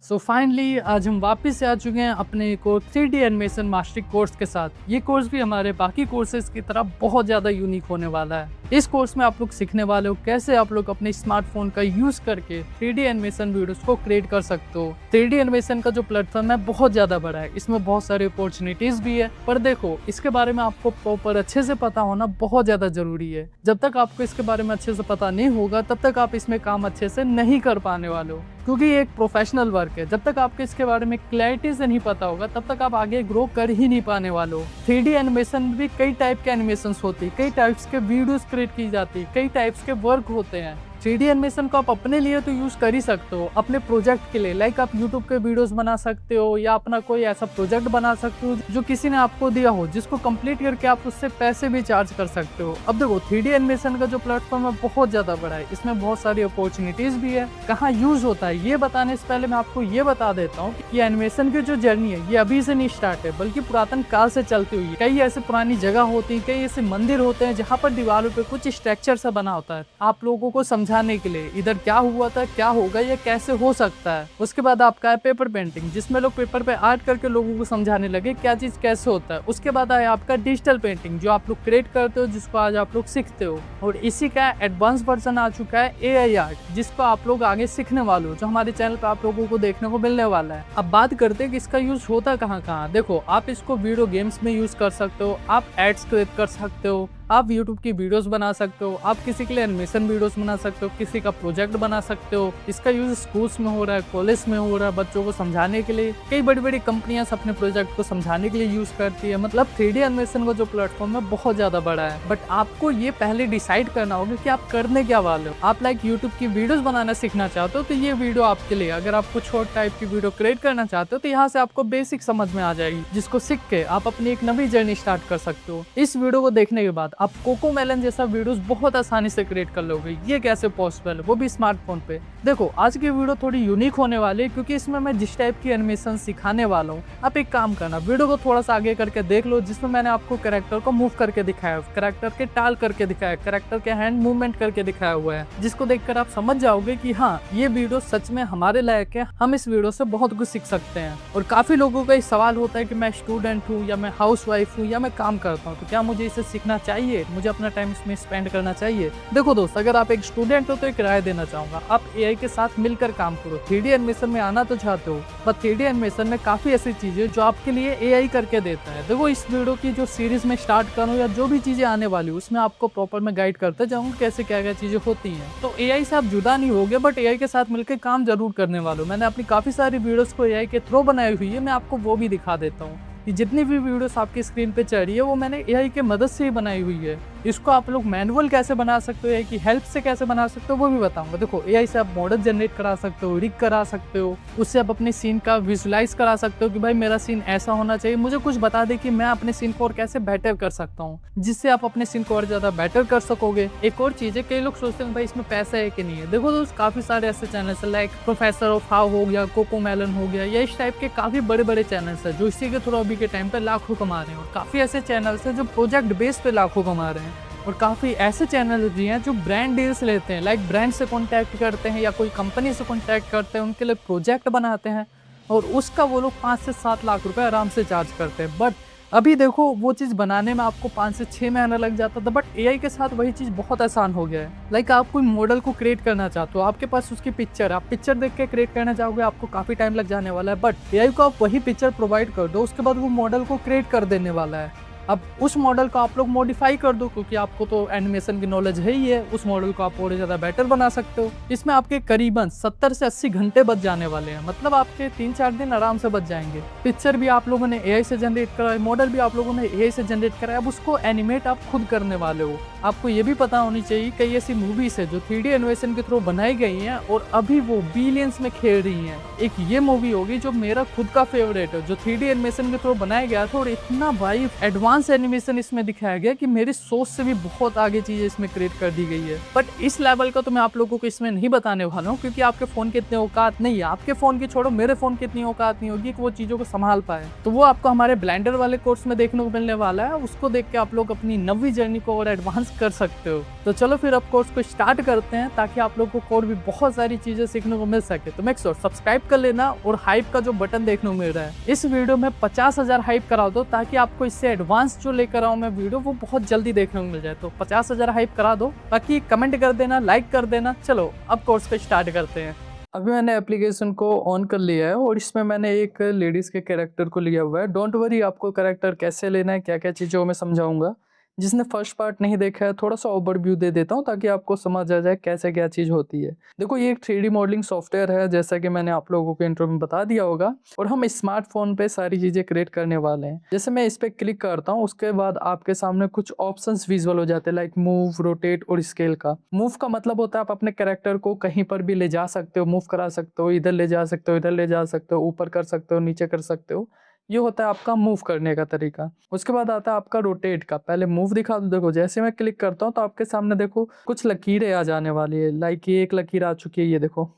So finally आज हम वापस से आ चुके हैं अपने को 3D एनिमेशन मास्टरी कोर्स के साथ। ये कोर्स भी हमारे बाकी कोर्सेज की तरह बहुत ज़्यादा यूनिक होने वाला है। इस कोर्स में आप लोग सीखने वाले हो कैसे आप लोग अपने स्मार्टफोन का यूज़ करके 3D एनिमेशन वीडियोस को क्रिएट कर सकते हो। 3D एनिमेशन का जो प्लेटफॉर्म है बहुत ज़्यादा बड़ा है, इसमें बहुत सारी अपॉर्चुनिटीज़ भी है, पर देखो इसके बारे में आपको प्रॉपर अच्छे से पता होना बहुत ज़्यादा ज़रूरी है। जब तक आपको इसके बारे में अच्छे से पता नहीं होगा तब तक आप इसमें काम अच्छे से नहीं कर पाने वाले हो, क्योंकि ये एक प्रोफेशनल वर्क है। जब तक आपको इसके बारे में क्लैरिटी से नहीं पता होगा तब तक आप आगे ग्रो कर ही नहीं पाने वाले हो। 3D एनिमेशन भी कई टाइप के एनिमेशंस होती है, कई टाइप्स के वीडियोस क्रिएट की जाती है, कई टाइप्स के वर्क होते हैं। 3D एनिमेशन को आप अपने लिए तो यूज़ कर ही सकते हो, अपने प्रोजेक्ट के लिए, लाइक आप यूट्यूब के वीडियोस बना सकते हो या अपना कोई ऐसा प्रोजेक्ट बना सकते हो जो किसी ने आपको दिया हो, जिसको कंप्लीट करके आप उससे पैसे भी चार्ज कर सकते हो। अब देखो 3D एनिमेशन का जो प्लेटफॉर्म है बहुत ज़्यादा बड़ा है, इसमें बहुत सारी अपॉर्चुनिटीज़ भी है। कहाँ यूज़ होता है ये बताने से पहले मैं आपको ये बता देता हूँ कि एनिमेशन की जो जर्नी है ये अभी से नहीं स्टार्ट है, बल्कि पुरातन काल से चलती हुई है। कई ऐसे पुरानी जगह होती है, कई ऐसे मंदिर होते हैं जहाँ पर दीवारों पे कुछ स्ट्रक्चर सा बना होता है आप लोगों को समझाने के लिए इधर क्या हुआ था, क्या होगा, या कैसे हो सकता है। उसके बाद आपका है पेपर पेंटिंग, जिसमें लोग पेपर पे आर्ट करके लोगों को समझाने लगे क्या चीज कैसे होता है। उसके बाद आया आपका डिजिटल पेंटिंग, जो आप लोग क्रिएट करते हो, जिसको आज आप लोग सीखते हो। और इसी का एडवांस वर्जन आ चुका है AI आर्ट, जिसको आप लोग आगे सीखने वाले हो, जो हमारे चैनल पे आप लोगों को देखने को मिलने वाला है। अब बात करते हैं कि इसका यूज होता कहाँ कहाँ। देखो आप इसको वीडियो गेम्स में यूज कर सकते हो, आप एड्स क्रिएट कर सकते हो, आप YouTube की वीडियोस बना सकते हो, आप किसी के लिए एनिमेशन वीडियोस बना सकते हो, किसी का प्रोजेक्ट बना सकते हो। इसका यूज स्कूल्स में हो रहा है, कॉलेज में हो रहा है, बच्चों को समझाने के लिए। कई बड़ी बड़ी कंपनियां अपने प्रोजेक्ट को समझाने के लिए यूज करती है। मतलब 3D एनिमेशन का जो प्लेटफॉर्म है बहुत ज्यादा बड़ा है, बट आपको ये पहले डिसाइड करना होगा कि आप करने क्या वाले हो। आप लाइक YouTube की वीडियोस बनाना सीखना चाहते हो तो ये वीडियो आपके लिए। अगर आप कुछ और टाइप की वीडियो क्रिएट करना चाहते हो तो यहाँ से आपको बेसिक समझ में आ जाएगी, जिसको सीख के आप अपनी एक नई जर्नी स्टार्ट कर सकते हो। इस वीडियो को देखने के बाद आप कोकोमेलन जैसा वीडियोस बहुत आसानी से क्रिएट कर लोगे। ये कैसे पॉसिबल है, वो भी स्मार्टफोन पे। देखो आज की वीडियो थोड़ी यूनिक होने वाली है, क्योंकि इसमें मैं जिस टाइप की एनिमेशन सिखाने वाला हूँ, आप एक काम करना, वीडियो को थोड़ा सा आगे करके देख लो, जिसमें मैंने आपको कैरेक्टर को मूव करके दिखाया, कैरेक्टर के टाल करके दिखाया, कैरेक्टर के हैंड मूवमेंट करके दिखाया हुआ है, जिसको देखकर आप समझ जाओगे कि हाँ ये वीडियो सच में हमारे लायक है, हम इस वीडियो से बहुत कुछ सीख सकते हैं। और काफी लोगों का सवाल होता है कि मैं स्टूडेंट हूँ, या मैं हाउस वाइफ हूँ, या मैं काम करता हूँ, तो क्या मुझे इसे सीखना चाहिए, मुझे अपना टाइम इसमें स्पेंड करना चाहिए। देखो दोस्त, अगर आप एक स्टूडेंट हो तो एक राय देना चाहूंगा, आप AI के साथ मिलकर काम करो। 3D एनिमेशन में आना तो चाहते हो, पर 3D एनिमेशन में काफी ऐसी चीजें जो आपके लिए AI करके देता है। देखो इस वीडियो की जो सीरीज में स्टार्ट करूँ या जो भी चीजें आने वाली है, उसमें आपको प्रॉपर मैं गाइड करते जाऊंगा कैसे क्या क्या चीजें होती हैं। तो AI से आप जुदा नहीं होगे, बट AI के साथ मिलकर काम जरूर करने वाले हो। मैंने अपनी काफी सारी वीडियोस को AI के थ्रू बनाई हुई है, मैं आपको वो भी दिखा देता हूँ। ये जितनी भी वीडियोस आपकी स्क्रीन पे चल रही है वो मैंने AI के मदद से ही बनाई हुई है। इसको आप लोग मैनुअल कैसे बना सकते हो, AI की हेल्प से कैसे बना सकते हो, वो भी बताऊंगा। देखो AI से आप मॉडल जनरेट करा सकते हो, रिग करा सकते हो, उससे आप अपने सीन का विजुलाइज करा सकते हो कि भाई मेरा सीन ऐसा होना चाहिए, मुझे कुछ बता दे कि मैं अपने सीन को और कैसे बेटर कर सकता हूँ, जिससे आप अपने सीन को और ज्यादा बेटर कर सकोगे। एक और चीज है, कई लोग सोचते हैं भाई इसमें पैसा है कि नहीं है। देखो दोस्त, काफी सारे ऐसे चैनल्स है, लाइक प्रोफेसर ऑफ हाउ हो गया, कोकोमेलन हो गया, या इस टाइप के काफी बड़े बड़े चैनल्स है जो इसी के थ्रू अभी के टाइम पे लाखों कमा रहे हैं। और काफी ऐसे चैनल्स हैं जो प्रोजेक्ट बेस पे लाखों कमा रहे हैं। और काफ़ी ऐसे चैनल भी हैं जो ब्रांड डील्स लेते हैं, लाइक ब्रांड से कॉन्टैक्ट करते हैं या कोई कंपनी से कॉन्टैक्ट करते हैं, उनके लिए प्रोजेक्ट बनाते हैं और उसका वो लोग 5 से 7 लाख रुपए आराम से चार्ज करते हैं। बट अभी देखो वो चीज़ बनाने में आपको 5 से 6 महीना लग जाता था, बट AI के साथ वही चीज़ बहुत आसान हो गया है। लाइक आप कोई मॉडल को क्रिएट करना चाहते हो, आपके पास उसकी पिक्चर, आप पिक्चर देख के क्रिएट करना चाहोगे, आपको काफ़ी टाइम लग जाने वाला है, बट AI को आप वही पिक्चर प्रोवाइड कर दो, उसके बाद वो मॉडल को क्रिएट कर देने वाला है। अब उस मॉडल को आप लोग मॉडिफाई कर दो, क्योंकि आपको तो एनिमेशन की नॉलेज है ही है, उस मॉडल को आप और ज़्यादा बेटर बना सकते हो। इसमें आपके करीबन 70 से 80 घंटे बच जाने वाले हैं, मतलब आपके 3-4 दिन आराम से बच जाएंगे। पिक्चर भी आप लोगों ने AI से जनरेट कराया, मॉडल भी आप लोगों ने AI से जनरेट कराया, अब उसको एनिमेट आप खुद करने वाले हो। आपको ये भी पता होनी चाहिए कई ऐसी मूवीज है जो 3D एनिमेशन के थ्रू बनाई गई हैं और अभी वो बिलियंस में खेल रही हैं। एक ये मूवी होगी जो मेरा खुद का फेवरेट है, जो 3D एनिमेशन के थ्रू बनाया गया था और इतना भाई एडवांस एडवांस एनिमेशन इसमें दिखाया गया कि मेरी सोच से भी बहुत आगे चीज़ें इसमें क्रिएट कर दी गई है। बट इस लेवल का तो मैं आप लोगों को इसमें नहीं बताने वाला हूँ, क्योंकि आपके फ़ोन की इतनी औकात नहीं है। आपके फ़ोन की छोड़ो, मेरे फ़ोन की इतनी औकात नहीं होगी कि वो चीज़ों को संभाल पाए। तो वो आपको हमारे ब्लेंडर वाले कोर्स में देखने को मिलने वाला है। उसको देख के आप लोग अपनी नवी जर्नी को और एडवांस कर सकते हो। तो चलो फिर अब कोर्स को स्टार्ट करते हैं, ताकि आप लोगों को और भी बहुत सारी चीज़ें सीखने को मिल सके। तो मेक श्योर सब्सक्राइब कर लेना और हाइप का जो बटन देखने को मिल रहा है, इस वीडियो में 50,000 हाइप करा दो, ताकि आपको इससे एडवांस जो लेकर आऊँ मैं वीडियो वो बहुत जल्दी देखने को मिल जाए। तो 50,000 हाइप करा दो, बाकी कमेंट कर देना, लाइक कर देना। चलो अब कोर्स को स्टार्ट करते हैं। अभी मैंने एप्लीकेशन को ऑन कर लिया है और इसमें मैंने एक लेडीज़ के कैरेक्टर को लिया हुआ है। डोंट वरी, आपको कैरेक्टर कैसे लेना है, क्या क्या चीज़ें मैं समझाऊंगा। जिसने फर्स्ट पार्ट नहीं देखा है, थोड़ा सा ओवरव्यू दे देता हूँ ताकि आपको समझ आ जाए कैसे क्या चीज़ होती है। देखो, ये एक 3D मॉडलिंग सॉफ्टवेयर है, जैसा कि मैंने आप लोगों को इंट्रो में बता दिया होगा, और हम स्मार्टफोन पे सारी चीज़ें क्रिएट करने वाले हैं। जैसे मैं इस पर क्लिक करता हूँ, उसके बाद आपके सामने कुछ ऑप्शंस विजुअल हो जाते हैं, लाइक मूव, रोटेट और स्केल का। मूव का मतलब होता है आप अपने कैरेक्टर को कहीं पर भी ले जा सकते हो, मूव करा सकते हो, इधर ले जा सकते हो, इधर ले जा सकते हो, ऊपर कर सकते हो, नीचे कर सकते हो। ये होता है आपका मूव करने का तरीका। उसके बाद आता है आपका रोटेट का। पहले मूव दिखा दो। देखो, जैसे मैं क्लिक करता हूँ तो आपके सामने देखो कुछ लकीरें आ जाने वाली है। लाइक ये एक लकीर आ चुकी है, ये देखो।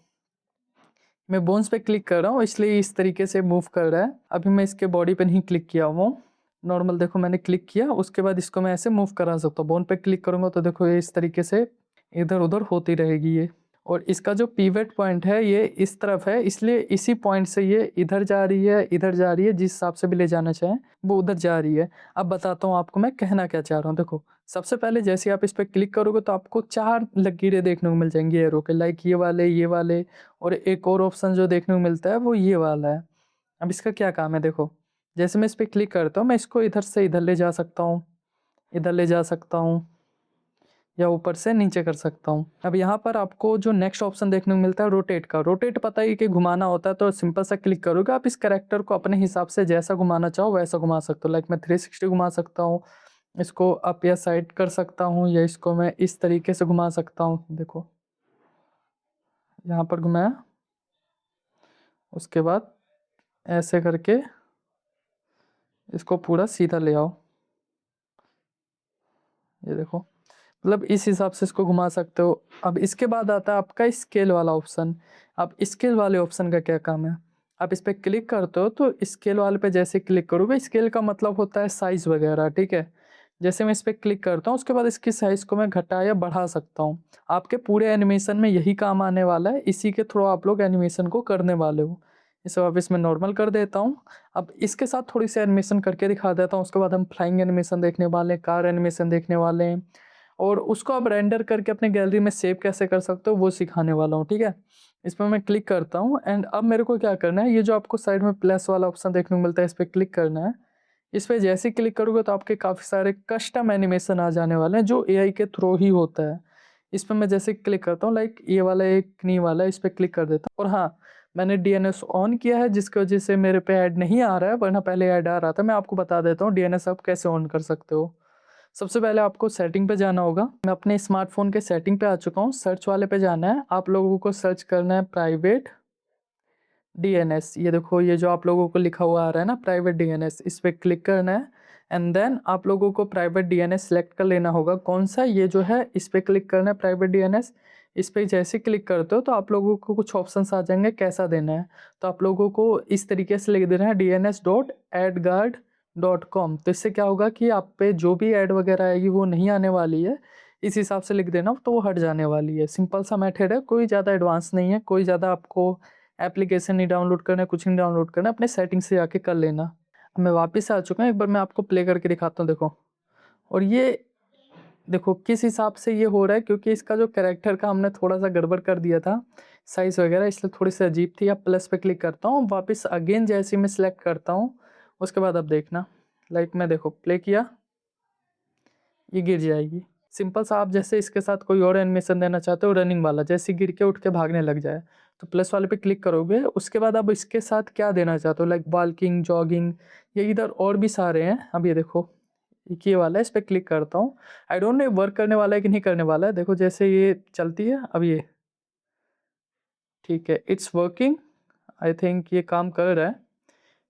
मैं बोन्स पे क्लिक कर रहा हूँ, इसलिए इस तरीके से मूव कर रहा है। अभी मैं इसके बॉडी पे नहीं क्लिक किया हूँ, नॉर्मल देखो मैंने क्लिक किया। उसके बाद इसको मैं ऐसे मूव करा सकता हूँ। बोन पे क्लिक करूँगा तो देखो ये इस तरीके से इधर उधर होती रहेगी ये। और इसका जो पिवट पॉइंट है ये इस तरफ है, इसलिए इसी पॉइंट से ये इधर जा रही है, इधर जा रही है, जिस हिसाब से भी ले जाना चाहें वो उधर जा रही है। अब बताता हूँ आपको मैं कहना क्या चाह रहा हूँ। देखो, सबसे पहले जैसे आप इस पर क्लिक करोगे तो आपको 4 लकीरें देखने को मिल जाएंगी एरो के, लाइक ये वाले, और एक और ऑप्शन जो देखने को मिलता है वो ये वाला है। अब इसका क्या काम है, देखो जैसे मैं इस पर क्लिक करता हूँ, मैं इसको इधर से इधर ले जा सकता हूँ, इधर ले जा सकता हूँ, या ऊपर से नीचे कर सकता हूँ। अब यहाँ पर आपको जो नेक्स्ट ऑप्शन देखने को मिलता है रोटेट का। रोटेट पता ही कि घुमाना होता है, तो सिंपल सा क्लिक करोगे, आप इस कैरेक्टर को अपने हिसाब से जैसा घुमाना चाहो वैसा घुमा सकते हो। लाइक मैं 360 घुमा सकता हूँ, इसको अप या साइड कर सकता हूँ, या इसको मैं इस तरीके से घुमा सकता हूँ। देखो यहाँ पर घुमाया, उसके बाद ऐसे करके इसको पूरा सीधा ले आओ, ये देखो। मतलब इस हिसाब से इसको घुमा सकते हो। अब इसके बाद आता है आपका स्केल वाला ऑप्शन। अब स्केल वाले ऑप्शन का क्या काम है, आप इस पर क्लिक करते हो तो स्केल वाले पे जैसे क्लिक करोगे, स्केल का मतलब होता है साइज़ वगैरह, ठीक है। जैसे मैं इस पर क्लिक करता हूँ, उसके बाद इसकी साइज़ को मैं घटा या बढ़ा सकता हूँ। आपके पूरे एनिमेशन में यही काम आने वाला है, इसी के थ्रू आप लोग एनिमेशन को करने वाले हो। इसे वापस मैं नॉर्मल कर देता हूँ। अब इसके साथ थोड़ी सी एनिमेशन करके दिखा देता हूँ। उसके बाद हम फ्लाइंग एनिमेशन देखने वाले हैं, कार एनिमेशन देखने वाले हैं, और उसको आप रेंडर करके अपने गैलरी में सेव कैसे कर सकते हो वो सिखाने वाला हूँ, ठीक है। इस पर मैं क्लिक करता हूँ, एंड अब मेरे को क्या करना है, ये जो आपको साइड में प्लस वाला ऑप्शन देखने को मिलता है, इस पर क्लिक करना है। इस पर जैसे ही क्लिक करोगे तो आपके काफ़ी सारे कस्टम एनिमेशन आ जाने वाले हैं, जो एआई के थ्रू ही होता है। इस पर मैं जैसे क्लिक करता हूँ, लाइक ये वाला एक नी वाला, इस पर क्लिक कर देता हूँ। और हाँ, मैंने डीएनएस ऑन किया है, जिसकी वजह से मेरे पे ऐड नहीं आ रहा है, वरना पहले ऐड आ रहा था। मैं आपको बता देता हूँ डीएनएस आप कैसे ऑन कर सकते हो। सबसे पहले आपको सेटिंग पे जाना होगा। मैं अपने स्मार्टफोन के सेटिंग पे आ चुका हूँ। सर्च वाले पे जाना है, आप लोगों को सर्च करना है प्राइवेट डीएनएस। ये देखो, ये जो आप लोगों को लिखा हुआ आ रहा है ना प्राइवेट डीएनएस, इस पर क्लिक करना है। एंड देन आप लोगों को प्राइवेट डीएनएस सेलेक्ट कर लेना होगा। कौन सा, ये जो है इस पर क्लिक करना है प्राइवेट डीएनएस। इस पर जैसे क्लिक करते हो तो आप लोगों को कुछ ऑप्शंस आ जाएंगे कैसा देना है। तो आप लोगों को इस तरीके से लिख देना है dns.adguard.com। तो इससे क्या होगा कि आप पे जो भी ऐड वगैरह आएगी वो नहीं आने वाली है। इस हिसाब से लिख देना तो वो हट जाने वाली है। सिंपल सा मेथड है, कोई ज़्यादा एडवांस नहीं है, कोई ज़्यादा आपको एप्लीकेशन नहीं डाउनलोड करना है, कुछ नहीं डाउनलोड करना, अपने सेटिंग से जाके कर लेना। अब मैं वापस आ चुका हूँ, एक बार मैं आपको प्ले करके दिखाता हूँ, देखो। और ये देखो किस हिसाब से ये हो रहा है, क्योंकि इसका जो कैरेक्टर का हमने थोड़ा सा गड़बड़ कर दिया था साइज़ वगैरह, इसलिए थोड़ी सी अजीब थी। अब प्लस पे क्लिक करता हूँ, वापस अगेन जैसे मैं सिलेक्ट करता हूँ, उसके बाद अब देखना, लाइक मैं देखो प्ले किया, ये गिर जाएगी। सिंपल सा, आप जैसे इसके साथ कोई और एनिमेशन देना चाहते हो रनिंग वाला, जैसे गिर के उठ के भागने लग जाए, तो प्लस वाले पे क्लिक करोगे। उसके बाद अब इसके साथ क्या देना चाहते हो, लाइक वॉकिंग, जॉगिंग, ये इधर और भी सारे हैं। अब ये देखो, एक ये वाला है, इस पर क्लिक करता हूँ। आई डोंट नो वर्क करने वाला है कि नहीं करने वाला है। देखो जैसे ये चलती है, अब ये ठीक है, इट्स वर्किंग। आई थिंक ये काम कर रहा है।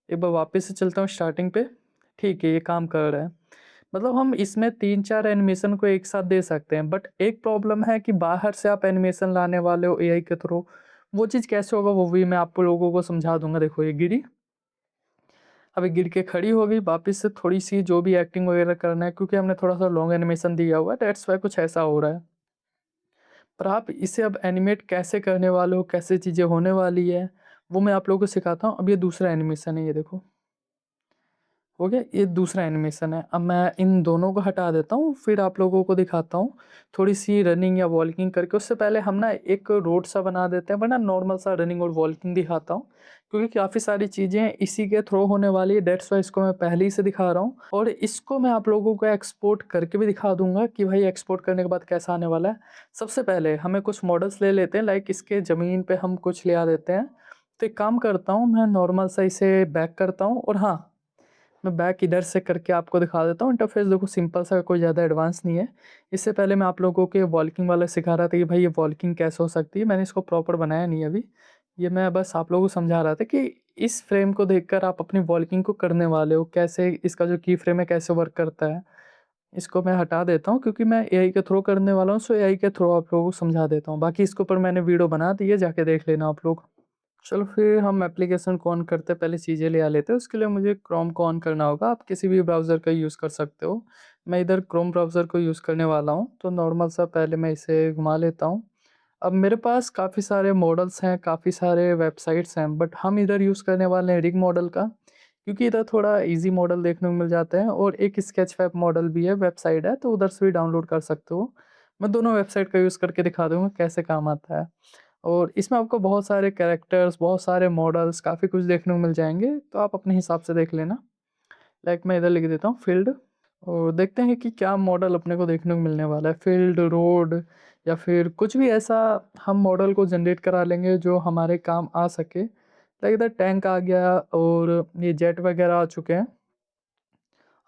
एक बार वापस से चलता हूँ स्टार्टिंग पे, ठीक है, ये काम कर रहा है। मतलब हम इसमें 3-4 एनिमेशन को एक साथ दे सकते हैं, बट एक प्रॉब्लम है कि बाहर से आप एनिमेशन लाने वाले हो एआई के थ्रू, वो चीज़ कैसे होगा वो भी मैं आपको लोगों को समझा दूँगा। देखो ये गिरी, अभी गिर के खड़ी हो गई, वापस से थोड़ी-सी जो भी एक्टिंग वगैरह करना है क्योंकि हमने थोड़ा-सा लॉन्ग एनिमेशन दिया हुआ है, दैट्स व्हाई कुछ ऐसा हो रहा है। पर आप इसे अब एनिमेट कैसे करने वाले हो, कैसे चीज़ें होने वाली है, वो मैं आप लोगों को सिखाता हूँ। अब ये दूसरा एनिमेशन है, ये देखो। हो गया, ये दूसरा एनिमेशन है। अब मैं इन दोनों को हटा देता हूँ, फिर आप लोगों को दिखाता हूँ थोड़ी-सी रनिंग या वॉकिंग करके। उससे पहले हम ना एक रोड सा बना देते हैं, वरना नॉर्मल सा रनिंग और वॉकिंग दिखाता हूँ, क्योंकि काफ़ी सारी चीज़ें इसी के थ्रू होने वाली है, दैट्स व्हाई इसको मैं पहले ही से दिखा रहा हूँ। और इसको मैं आप लोगों को एक्सपोर्ट करके भी दिखा दूँगा कि भाई एक्सपोर्ट करने के बाद कैसा आने वाला है। सबसे पहले हमें कुछ मॉडल्स ले लेते हैं, लाइक इसके ज़मीन पे हम कुछ ले आ देते हैं। तो एक काम करता हूँ, मैं नॉर्मल सा इसे बैक करता हूँ और हाँ, मैं बैक इधर से करके आपको दिखा देता हूँ। इंटरफ़ेस देखो सिंपल सा, कोई ज़्यादा एडवांस नहीं है। इससे पहले मैं आप लोगों को वॉल्किंग वाला सिखा रहा था कि भाई ये वॉल्किंग कैसे हो सकती है। मैंने इसको प्रॉपर बनाया नहीं है अभी। ये मैं बस आप लोगों को समझा रहा था कि इस फ्रेम को देखकर आप अपनी वॉल्किंग को करने वाले हो, कैसे इसका जो की फ्रेम है कैसे वर्क करता है। इसको मैं हटा देता हूँ क्योंकि मैं एआई के थ्रू करने वाला हूँ, सो एआई के थ्रू आप लोगों को समझा देता हूँ। बाकी इसके ऊपर मैंने वीडियो बना दी है, जाके देख लेना आप लोग। चलो फिर हम एप्लीकेशन को ऑन करते पहले चीज़ें ले आ लेते हैं। उसके लिए मुझे क्रोम को ऑन करना होगा। आप किसी भी ब्राउज़र का यूज़ कर सकते हो। मैं इधर क्रोम ब्राउज़र को यूज़ करने वाला हूँ, तो नॉर्मल सा पहले मैं इसे घुमा लेता हूँ। अब मेरे पास काफ़ी सारे मॉडल्स हैं, काफ़ी सारे वेबसाइट्स हैं, बट हम इधर यूज़ करने वाले हैं रिग मॉडल का, क्योंकि इधर थोड़ा ईज़ी मॉडल देखने को मिल जाते हैं और एक स्केचफैब मॉडल भी है, वेबसाइट है, तो उधर से भी डाउनलोड कर सकते हो। मैं दोनों वेबसाइट का यूज़ करके दिखा दूँगा कैसे काम आता है। और इसमें आपको बहुत सारे कैरेक्टर्स, बहुत सारे मॉडल्स, काफ़ी कुछ देखने को मिल जाएँगे, तो आप अपने हिसाब से देख लेना। लाइक मैं इधर लिख देता हूँ फ़ील्ड और देखते हैं कि क्या मॉडल अपने को देखने को मिलने वाला है। फ़ील्ड, रोड या फिर कुछ भी ऐसा हम मॉडल को जनरेट करा लेंगे जो हमारे काम आ सके। लाइक इधर टैंक आ गया और ये जेट वगैरह आ चुके हैं।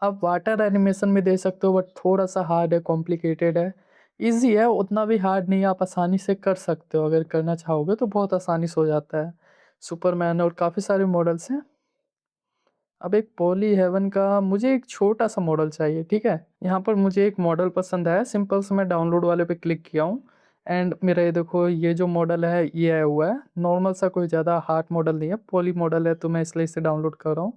आप वाटर एनिमेशन भी दे सकते हो, बट थोड़ा-सा हार्ड है, कॉम्प्लिकेटेड है। ईज़ी है, उतना भी हार्ड नहीं है, आप आसानी से कर सकते हो, अगर करना चाहोगे तो बहुत आसानी से हो जाता है। सुपरमैन और काफ़ी सारे मॉडल्स हैं। अब एक पॉली हेवन का मुझे एक छोटा-सा मॉडल चाहिए, ठीक है? यहाँ पर मुझे एक मॉडल पसंद आया, सिंपल से मैं डाउनलोड वाले पे क्लिक किया हूँ एंड मेरा ये देखो ये जो मॉडल है ये आया हुआ है। नॉर्मल सा, कोई ज़्यादा हार्ड मॉडल नहीं है, पॉली मॉडल है, तो मैं इसलिए इसे डाउनलोड कर रहा हूँ।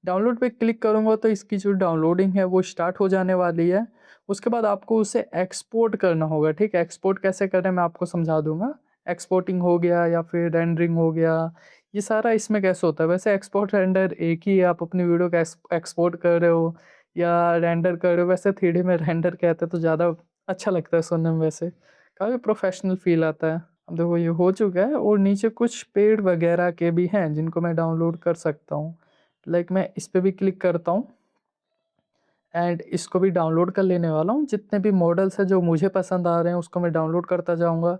डाउनलोड पे क्लिक करूँगा तो इसकी जो डाउनलोडिंग है वो स्टार्ट हो जाने वाली है। उसके बाद आपको उसे एक्सपोर्ट करना होगा, ठीक है? एक्सपोर्ट कैसे करना है मैं आपको समझा दूँगा। एक्सपोर्टिंग हो गया या फिर रेंडरिंग हो गया, ये सारा इसमें कैसे होता है। वैसे एक्सपोर्ट रेंडर एक ही है, आप अपनी वीडियो को एक्सपोर्ट कर रहे हो या रेंडर कर रहे हो। वैसे 3D में रेंडर कहते हैं तो ज़्यादा अच्छा लगता है सुनने में वैसे, काफ़ी प्रोफ़ेशनल फ़ील आता है। अब देखो ये हो चुका है और नीचे कुछ पेड़ वगैरह के भी हैं जिनको मैं डाउनलोड कर सकता हूँ। लाइक मैं इस पे भी क्लिक करता हूँ एंड इसको भी डाउनलोड कर लेने वाला हूँ। जितने भी मॉडल्स हैं जो मुझे पसंद आ रहे हैं उसको मैं डाउनलोड करता जाऊँगा,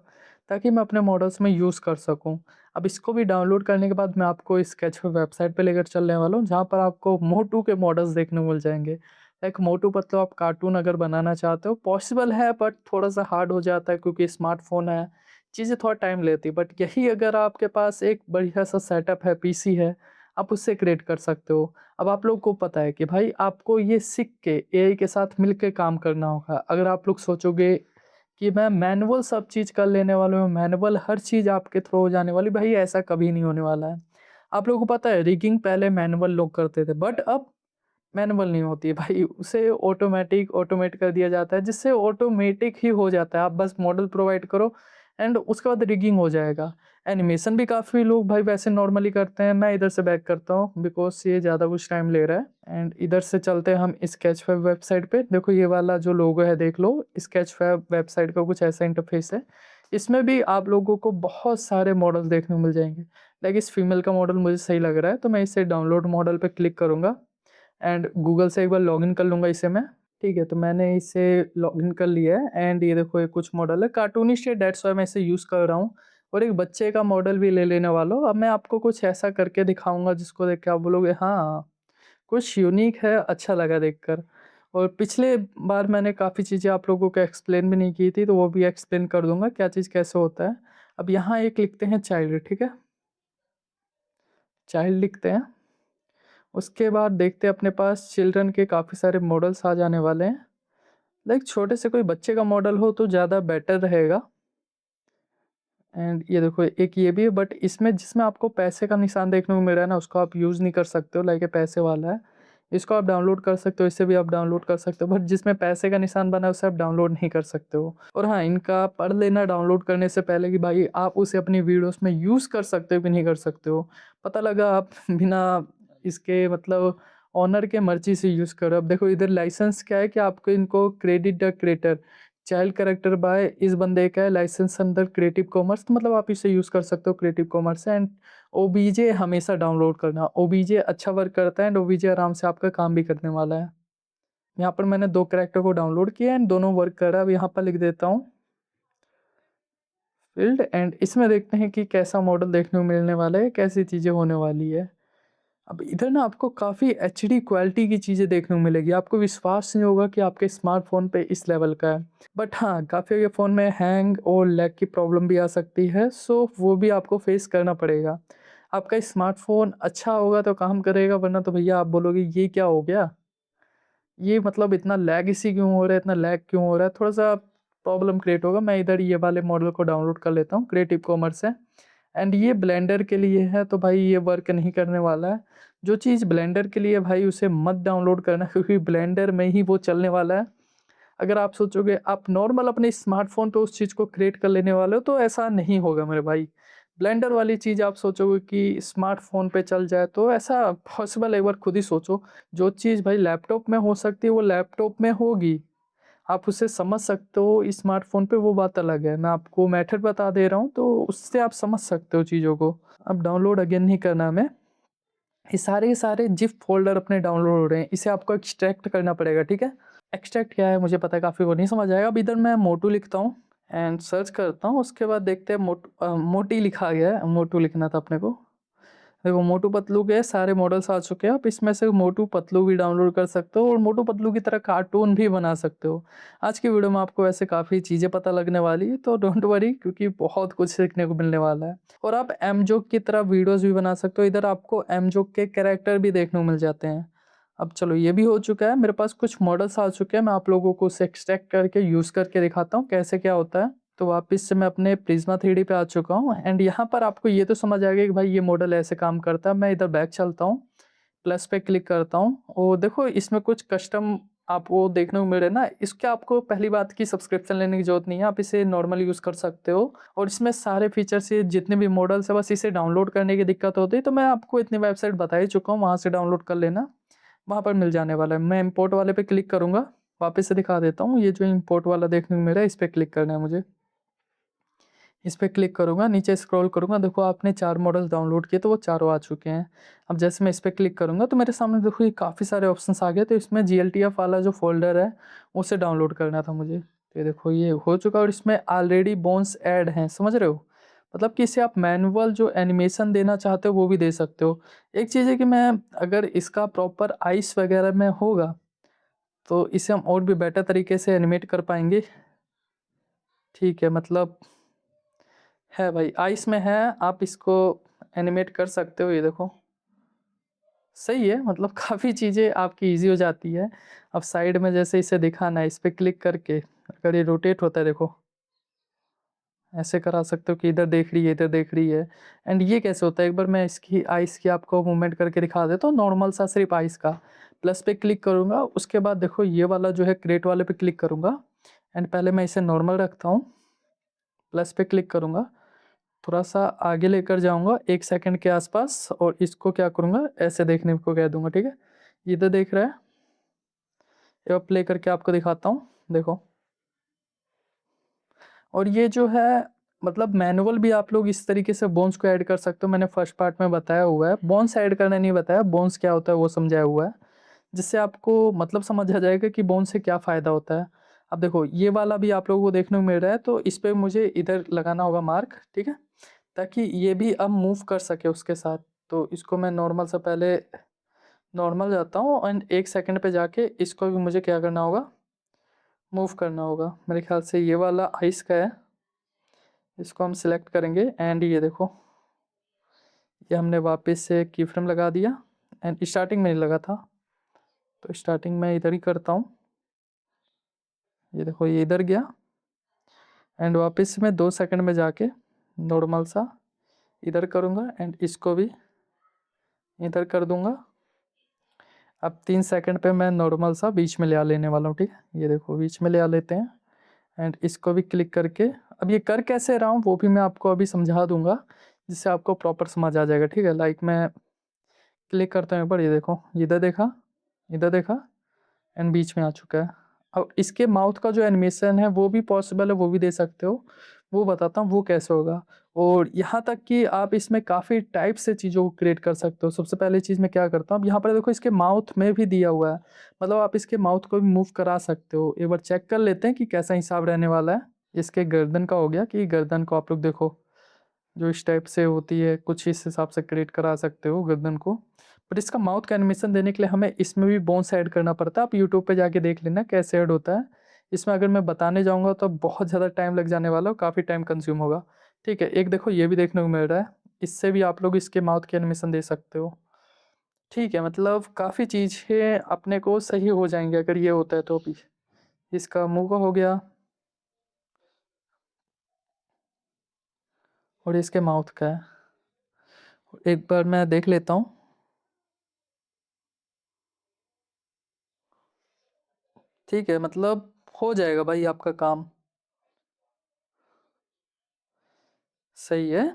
ताकि मैं अपने मॉडल्स में यूज़ कर सकूँ। अब इसको भी डाउनलोड करने के बाद मैं आपको स्केचअप वेबसाइट पे लेकर चलने वाला हूँ, जहाँ पर आपको मोटू के मॉडल्स देखने को मिल जाएँगे। लाइक मोटू पतलू आप कार्टून अगर बनाना चाहते हो, पॉसिबल है बट थोड़ा-सा हार्ड हो जाता है क्योंकि स्मार्टफ़ोन है, चीज़ें थोड़ा टाइम लेती है। बट यही अगर आपके पास एक बढ़िया-सा सेटअप है, पीसी है, आप उससे क्रिएट कर सकते हो। अब आप लोग को पता है कि भाई आपको ये सीख के एआई के साथ मिलके काम करना होगा। अगर आप लोग सोचोगे कि मैं मैनुअल सब चीज़ कर लेने वाला हूँ, मैनुअल हर चीज़ आपके थ्रू हो जाने वाली, भाई ऐसा कभी नहीं होने वाला है। आप लोगों को पता है रिगिंग पहले मैनुअल लोग करते थे, बट अब मैनुअल नहीं होती है भाई, उसे ऑटोमेट कर दिया जाता है, जिससे ऑटोमेटिक ही हो जाता है। आप बस मॉडल प्रोवाइड करो एंड उसके बाद रिगिंग हो जाएगा। एनिमेशन भी काफ़ी लोग भाई वैसे नॉर्मली करते हैं, मैं इधर से बैक करता हूँ बिकॉज़ ये ज़्यादा कुछ टाइम ले रहा है एंड इधर से चलते हैं हम स्केचफैब वेबसाइट पे। देखो ये वाला जो लोगो है देख लो, स्केचफैब वेबसाइट का कुछ ऐसा इंटरफ़ेस है। इसमें भी आप लोगों को बहुत सारे मॉडल देखने को मिल जाएँगे। लाइक इस फीमेल का मॉडल मुझे सही लग रहा है, तो मैं इसे डाउनलोड मॉडल पे क्लिक करूँगा एंड गूगल से एक बार लॉगिन कर लूँगा इसे मैं। ठीक है, तो मैंने इसे लॉगिन कर लिया है एंड ये देखो ये कुछ मॉडल है, कार्टूनिस्ट है, दैट्स व्हाई मैं इसे यूज़ कर रहा हूँ और एक बच्चे का मॉडल भी ले लेने वाला हूँ। अब मैं आपको कुछ ऐसा करके दिखाऊँगा जिसको देख के आप बोलोगे हाँ, कुछ यूनिक है, अच्छा लगा देखकर। और पिछले बार मैंने काफ़ी चीज़ें आप लोगों को एक्सप्लेन भी नहीं की थी, तो वो भी एक्सप्लेन कर दूँगा क्या चीज़ कैसे होता है। अब यहाँ एक लिखते हैं चाइल्ड, ठीक है? चाइल्ड लिखते हैं उसके बाद देखते हैं अपने पास चिल्ड्रन के काफ़ी सारे मॉडल्स आ जाने वाले हैं। लाइक छोटे से कोई बच्चे का मॉडल हो तो ज़्यादा बेटर रहेगा। एंड ये देखो एक ये भी है, बट इसमें जिसमें आपको पैसे का निशान देखने को मिल रहा है ना, उसको आप यूज़ नहीं कर सकते हो। लाइक ये पैसे वाला है, इसको आप डाउनलोड कर सकते हो, इससे भी आप डाउनलोड कर सकते हो, बट जिसमें पैसे का निशान बना है उसे आप डाउनलोड नहीं कर सकते हो। और हाँ, इनका पढ़ लेना डाउनलोड करने से पहले कि भाई आप उसे अपनी वीडियोस में यूज़ कर सकते हो कि नहीं कर सकते हो। पता लगा आप बिना इसके मतलब ऑनर के मर्जी से यूज़ करो। अब देखो इधर लाइसेंस क्या है कि आपको इनको credit the creator child character bye इस बंदे का है, लाइसेंस अंडर क्रिएटिव कॉमर्स, तो मतलब आप इसे यूज़ कर सकते हो क्रिएटिव कॉमर्स से। एंड ओबीजे हमेशा डाउनलोड करना, ओबीजे अच्छा वर्क करता है एंड ओबीजे आराम से आपका काम भी करने वाला है। यहाँ पर मैंने 2 कैरेक्टर को डाउनलोड किया एंड दोनों वर्क कर रहा है। अब यहाँ पर लिख देता हूँ फील्ड एंड इसमें देखते हैं कि कैसा मॉडल देखने को मिलने वाला है, कैसी चीज़ें होने वाली है। अब इधर ना आपको काफ़ी एचडी क्वालिटी की चीज़ें देखने को मिलेगी, आपको विश्वास नहीं होगा कि आपके स्मार्टफ़ोन पे इस लेवल का है। बट हाँ, काफ़ी ये फ़ोन में हैंग और लैग की प्रॉब्लम भी आ सकती है, सो वो भी आपको फेस करना पड़ेगा। आपका स्मार्टफ़ोन अच्छा होगा तो काम करेगा, वरना तो भैया आप बोलोगे ये क्या हो गया? ये मतलब इतना लैग इसी क्यों हो रहा है, इतना लैग क्यों हो रहा है? थोड़ा-सा प्रॉब्लम क्रिएट होगा। मैं इधर ये वाले मॉडल को डाउनलोड कर लेता हूँ, क्रिएटिव कॉमर्स से। एंड ये ब्लेंडर के लिए है, तो भाई ये वर्क नहीं करने वाला है। जो चीज़ ब्लेंडर के लिए है भाई उसे मत डाउनलोड करना, क्योंकि ब्लेंडर में ही वो चलने वाला है। अगर आप सोचोगे आप नॉर्मल अपने स्मार्टफ़ोन पे उस चीज़ को क्रिएट कर लेने वाले हो, तो ऐसा नहीं होगा मेरे भाई। ब्लेंडर वाली चीज़ आप सोचोगे कि स्मार्टफ़ोन पे चल जाए, तो ऐसा पॉसिबल है, एक बार खुद ही सोचो। जो चीज़ भाई लैपटॉप में हो सकती है वो लैपटॉप में होगी। आप उसे समझ सकते हो, स्मार्टफ़ोन पे वो बात अलग है। मैं आपको मेथड बता दे रहा हूँ, तो उससे आप समझ सकते हो चीज़ों को। अब डाउनलोड अगेन नहीं करना हमें। ये सारे के सारे ज़िप फ़ोल्डर अपने डाउनलोड हो रहे हैं, इसे आपको एक्सट्रैक्ट करना पड़ेगा, ठीक है? एक्सट्रैक्ट क्या है मुझे पता है काफ़ी को नहीं समझ आएगा। अब इधर मैं मोटू लिखता हूँ एंड सर्च करता हूँ, उसके बाद देखते हैं मोटी लिखा गया है, मोटू लिखना था अपने को। देखो मोटू पतलू के सारे मॉडल्स आ चुके हैं, आप इसमें से मोटू पतलू भी डाउनलोड कर सकते हो और मोटू पतलू की तरह कार्टून भी बना सकते हो। आज की वीडियो में आपको ऐसे काफ़ी चीज़ें पता लगने वाली है, तो डोंट वरी, क्योंकि बहुत कुछ सीखने को मिलने वाला है। और आप एमजोक की तरह वीडियोज़ भी बना सकते हो, इधर आपको एमजोक के कैरेक्टर भी देखने को मिल जाते हैं। अब चलो ये भी हो चुका है, मेरे पास कुछ मॉडल्स आ चुके हैं, मैं आप लोगों को उसे एक्सट्रैक्ट करके यूज़ करके दिखाता हूँ कैसे क्या होता है। तो वापस से मैं अपने प्रिज़्मा 3D पे आ चुका हूँ एंड यहाँ पर आपको ये तो समझ आ गया कि भाई ये मॉडल ऐसे काम करता है। मैं इधर बैक चलता हूँ, प्लस पे क्लिक करता हूँ और देखो इसमें कुछ कस्टम आपको देखने को मिल रहे हैं ना, इसके आपको पहली बात की सब्सक्रिप्शन लेने की ज़रूरत नहीं है, आप इसे नॉर्मल यूज़ कर सकते हो और इसमें सारे फीचर्स ये जितने भी मॉडल्स है, बस इसे डाउनलोड करने की दिक्कत होती है, तो मैं आपको इतनी वेबसाइट बता ही चुका हूँ, वहाँ से डाउनलोड कर लेना, वहाँ पर मिल जाने वाला है। मैं इम्पोर्ट वाले पे क्लिक करूँगा, वापस से दिखा देता हूँ, ये जो इम्पोर्ट वाला देखने को मिल रहा है, इस पे क्लिक करना है मुझे। इस पे क्लिक करूँगा, नीचे स्क्रॉल करूँगा, देखो आपने 4 मॉडल डाउनलोड किए तो वो चारों आ चुके हैं। अब जैसे मैं इस पे क्लिक करूँगा तो मेरे सामने देखो ये काफ़ी सारे ऑप्शंस आ गए, तो इसमें जीएलटीएफ वाला जो फ़ोल्डर है, उसे डाउनलोड करना था मुझे। तो ये देखो ये हो चुका है और इसमें ऑलरेडी बोन्स ऐड हैं, समझ रहे हो? मतलब कि इसे आप मैनुअल जो एनिमेशन देना चाहते हो वो भी दे सकते हो। एक चीज़ है कि मैं अगर इसका प्रॉपर आइस वगैरह में होगा, तो इसे हम और भी बेटर तरीके से एनिमेट कर पाएँगे। ठीक है, मतलब है भाई, आइस में है, आप इसको एनिमेट कर सकते हो, ये देखो। सही है, मतलब काफ़ी चीज़ें आपकी ईज़ी हो जाती है। अब साइड में जैसे इसे दिखाना है, इस पे क्लिक करके अगर ये रोटेट होता है देखो, ऐसे करा सकते हो कि इधर देख रही है, इधर देख रही है। एंड ये कैसे होता है, एक बार मैं इसकी आइस की आपको मूवमेंट करके दिखा देता हूँ, नॉर्मल सा सिर्फ़ आइस का। प्लस पे क्लिक करूँगा, उसके बाद देखो ये वाला जो है क्रिएट वाले पे क्लिक करूँगा एंड पहले मैं इसे नॉर्मल रखता हूँ, प्लस पे क्लिक करूँगा, थोड़ा-सा आगे लेकर जाऊँगा 1 सेकंड के आसपास और इसको क्या करूँगा, ऐसे देखने को कह दूँगा, ठीक है? ये इधर देख रहा है, ये प्ले करके आपको दिखाता हूँ, देखो। और ये जो है मतलब मैनुअल भी आप लोग इस तरीके से बोन्स को ऐड कर सकते हो, मैंने फर्स्ट पार्ट में बताया हुआ है। बोन्स ऐड करना नहीं बताया, बोन्स क्या होता है वो समझाया हुआ है, जिससे आपको मतलब समझ आ जाएगा कि बोन से क्या फ़ायदा होता है। अब देखो ये वाला भी आप लोगों को देखने को मिल रहा है, तो इस पे मुझे इधर लगाना होगा मार्क, ठीक है? ताकि ये भी अब मूव कर सके उसके साथ। तो इसको मैं नॉर्मल से पहले नॉर्मल जाता हूँ एंड 1 सेकंड पे जाके इसको भी मुझे क्या करना होगा, मूव करना होगा। मेरे ख़्याल से ये वाला आइस का है, इसको हम सिलेक्ट करेंगे एंड ये देखो, ये हमने वापस से की फ्रेम लगा दिया एंड स्टार्टिंग में नहीं लगा था, तो स्टार्टिंग में इधर ही करता हूँ। ये देखो ये इधर गया एंड वापस मैं 2 सेकंड में जाके नॉर्मल सा इधर करूँगा एंड इसको भी इधर कर दूंगा। अब 3 सेकंड पे मैं नॉर्मल सा बीच में ले आ लेने वाला हूँ, ठीक है। ये देखो बीच में ले आ लेते हैं एंड इसको भी क्लिक करके, अब ये कर कैसे रहा हूँ वो भी मैं आपको अभी समझा दूंगा, जिससे आपको प्रॉपर समझ आ जाएगा, ठीक है। लाइक मैं क्लिक करता हूँ एक बार, ये देखो इधर देखा एंड बीच में आ चुका है। अब इसके माउथ का जो एनिमेशन है वो भी पॉसिबल है, वो भी दे सकते हो, वो बताता हूँ वो कैसे होगा। और यहाँ तक कि आप इसमें काफ़ी टाइप से चीज़ों को क्रिएट कर सकते हो। सबसे पहले चीज़ मैं क्या करता हूँ, अब यहाँ पर देखो इसके माउथ में भी दिया हुआ है, मतलब आप इसके माउथ को भी मूव करा सकते हो। एक बार चेक कर लेते हैं कि कैसा हिसाब रहने वाला है। इसके गर्दन का हो गया कि गर्दन को आप लोग देखो जो इस टाइप से होती है, कुछ इस हिसाब से क्रिएट करा सकते हो गर्दन को। बट इसका माउथ का एनिमेशन देने के लिए हमें इसमें भी बोन्स ऐड करना पड़ता है। आप यूट्यूब पे जाके देख लेना कैसे ऐड होता है। इसमें अगर मैं बताने जाऊँगा तो बहुत ज़्यादा टाइम लग जाने वाला है, काफ़ी टाइम कंज्यूम होगा, ठीक है। एक देखो ये भी देखने को मिल रहा है, इससे भी आप लोग इसके माउथ के एनिमेशन दे सकते हो, ठीक है। मतलब काफ़ी चीज़ें अपने को सही हो जाएंगे अगर ये होता है तो भी। इसका मुँह का हो गया और इसके माउथ का है। एक बार मैं देख लेता हूँ, ठीक है। मतलब हो जाएगा भाई आपका काम, सही है,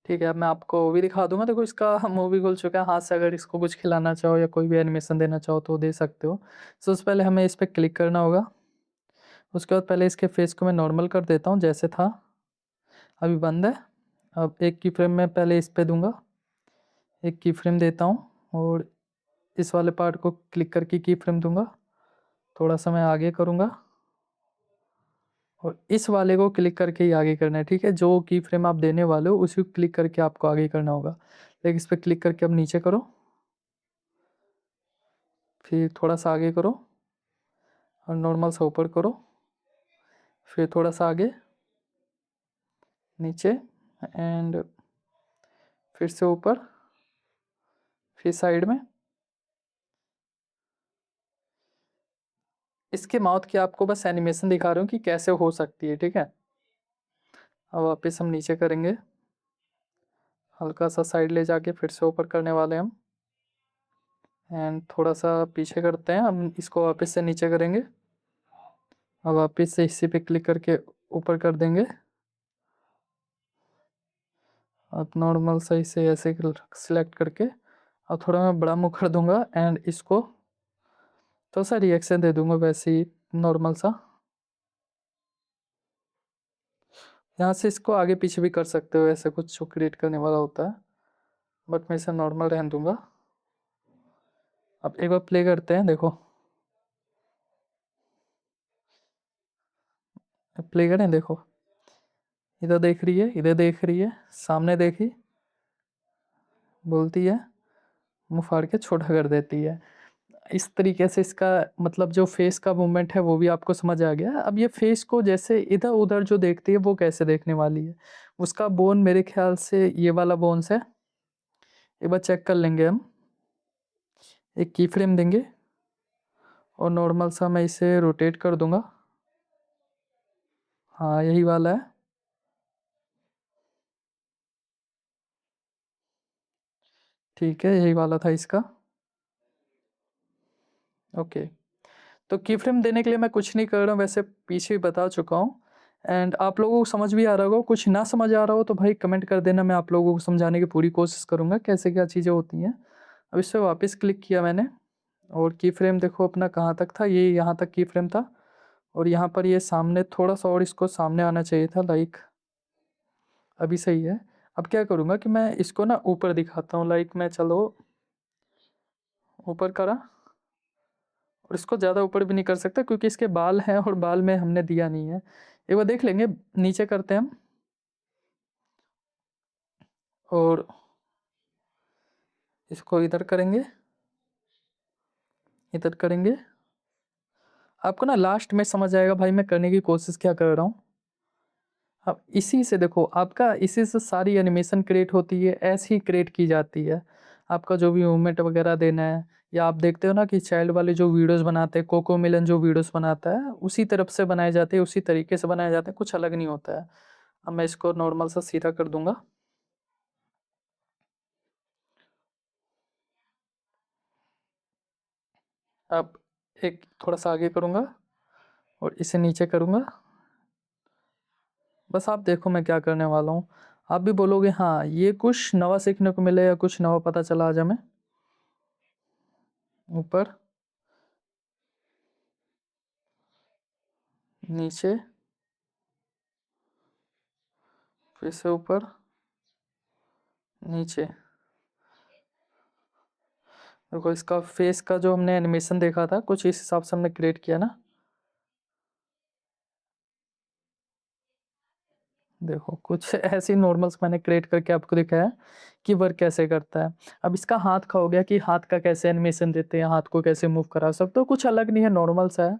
ठीक है। अब मैं आपको वो भी दिखा दूंगा, देखो इसका मुंह भी खुल चुका है। हाथ से अगर इसको कुछ खिलाना चाहो या कोई भी एनिमेशन देना चाहो तो दे सकते हो। सबसे पहले हमें इस पर क्लिक करना होगा, उसके बाद पहले इसके फेस को मैं नॉर्मल कर देता हूँ जैसे था, अभी बंद है। अब एक की फ्रेम मैं पहले इस पे दूंगा, एक की फ्रेम देता हूँ और इस वाले पार्ट को क्लिक करके की फ्रेम दूंगा। थोड़ा सा मैं आगे करूँगा और इस वाले को क्लिक करके ही आगे करना है, ठीक है। जो की फ्रेम आप देने वाले हो उसी को क्लिक करके आपको आगे करना होगा। लेकिन इस पर क्लिक करके अब नीचे करो, फिर थोड़ा सा आगे करो और नॉर्मल सा ऊपर करो, फिर थोड़ा सा आगे नीचे एंड फिर से ऊपर, फिर साइड में। इसके माउथ की आपको बस एनिमेशन दिखा रहा हूँ कि कैसे हो सकती है, ठीक है। अब वापस हम नीचे करेंगे, हल्का सा साइड ले जाके फिर से ऊपर करने वाले हम एंड थोड़ा सा पीछे करते हैं। हम इसको वापस से नीचे करेंगे, अब वापस से इसी पे क्लिक करके ऊपर कर देंगे। अब नॉर्मल सही से ऐसे सिलेक्ट करके और थोड़ा मैं बड़ा मुँह कर दूंगा एंड इसको थोड़ा सा रिएक्शन दे दूंगा वैसे ही नॉर्मल सा। यहाँ से इसको आगे पीछे भी कर सकते हो, ऐसे कुछ जो क्रिएट करने वाला होता है, बट मैं इसे नॉर्मल रहने दूंगा। अब एक बार प्ले करते हैं, देखो प्ले करें, देखो इधर देख रही है, इधर देख रही है, सामने देखी, बोलती है, मुंह फाड़ के छोटा कर देती है। इस तरीके से इसका मतलब जो फेस का मूवमेंट है वो भी आपको समझ आ गया। अब ये फेस को जैसे इधर उधर जो देखती है वो कैसे देखने वाली है, उसका बोन मेरे ख्याल से ये वाला बोन्स है। एक बार चेक कर लेंगे हम, एक की फ्रेम देंगे और नॉर्मल सा मैं इसे रोटेट कर दूंगा। हाँ यही वाला है, ठीक है, यही वाला था इसका, ओके। तो की फ्रेम देने के लिए मैं कुछ नहीं कर रहा हूँ, वैसे पीछे ही बता चुका हूँ एंड आप लोगों को समझ भी आ रहा होगा। कुछ ना समझ आ रहा हो तो भाई कमेंट कर देना, मैं आप लोगों को समझाने की पूरी कोशिश करूँगा कैसे क्या चीज़ें होती हैं। अब इस पर वापस क्लिक किया मैंने और की फ्रेम देखो अपना कहाँ तक था, ये यहाँ तक की फ्रेम था और यहाँ पर ये सामने थोड़ा सा और इसको सामने आना चाहिए था, लाइक अभी सही है। अब क्या करूँगा कि मैं इसको ना ऊपर दिखाता हूँ, लाइक मैं चलो ऊपर करा और इसको ज़्यादा ऊपर भी नहीं कर सकता क्योंकि इसके बाल हैं और बाल में हमने दिया नहीं है। एक बार देख लेंगे, नीचे करते हैं हम और इसको इधर करेंगे, इधर करेंगे। आपको ना लास्ट में समझ आएगा भाई मैं करने की कोशिश क्या कर रहा हूँ। अब इसी से देखो आपका, इसी से सारी एनिमेशन क्रिएट होती है, ऐसे ही क्रिएट की जाती है। आपका जो भी मूवमेंट वगैरह देना है, या आप देखते हो ना कि चाइल्ड वाले जो वीडियोस बनाते हैं, कोको मिलन जो वीडियोस बनाता है उसी तरफ से बनाए जाते हैं, उसी तरीके से बनाए जाते हैं, कुछ अलग नहीं होता है। अब मैं इसको नॉर्मल सा सीधा कर दूंगा। अब एक थोड़ा सा आगे करूंगा और इसे नीचे करूंगा। बस आप देखो मैं क्या करने वाला हूँ। आप भी बोलोगे हाँ ये कुछ नवा सीखने को मिले या कुछ नवा पता चला आज हमें। ऊपर, नीचे, फिर से ऊपर, नीचे। देखो इसका फेस का जो हमने एनिमेशन देखा था कुछ इस हिसाब से हमने क्रिएट किया ना। देखो कुछ ऐसी नॉर्मल्स मैंने क्रिएट करके आपको दिखाया कि वर्क कैसे करता है। अब इसका हाथ का हो गया कि हाथ का कैसे एनिमेशन देते हैं, हाथ को कैसे मूव करा सकते हो, कुछ अलग नहीं है, नॉर्मल सा है।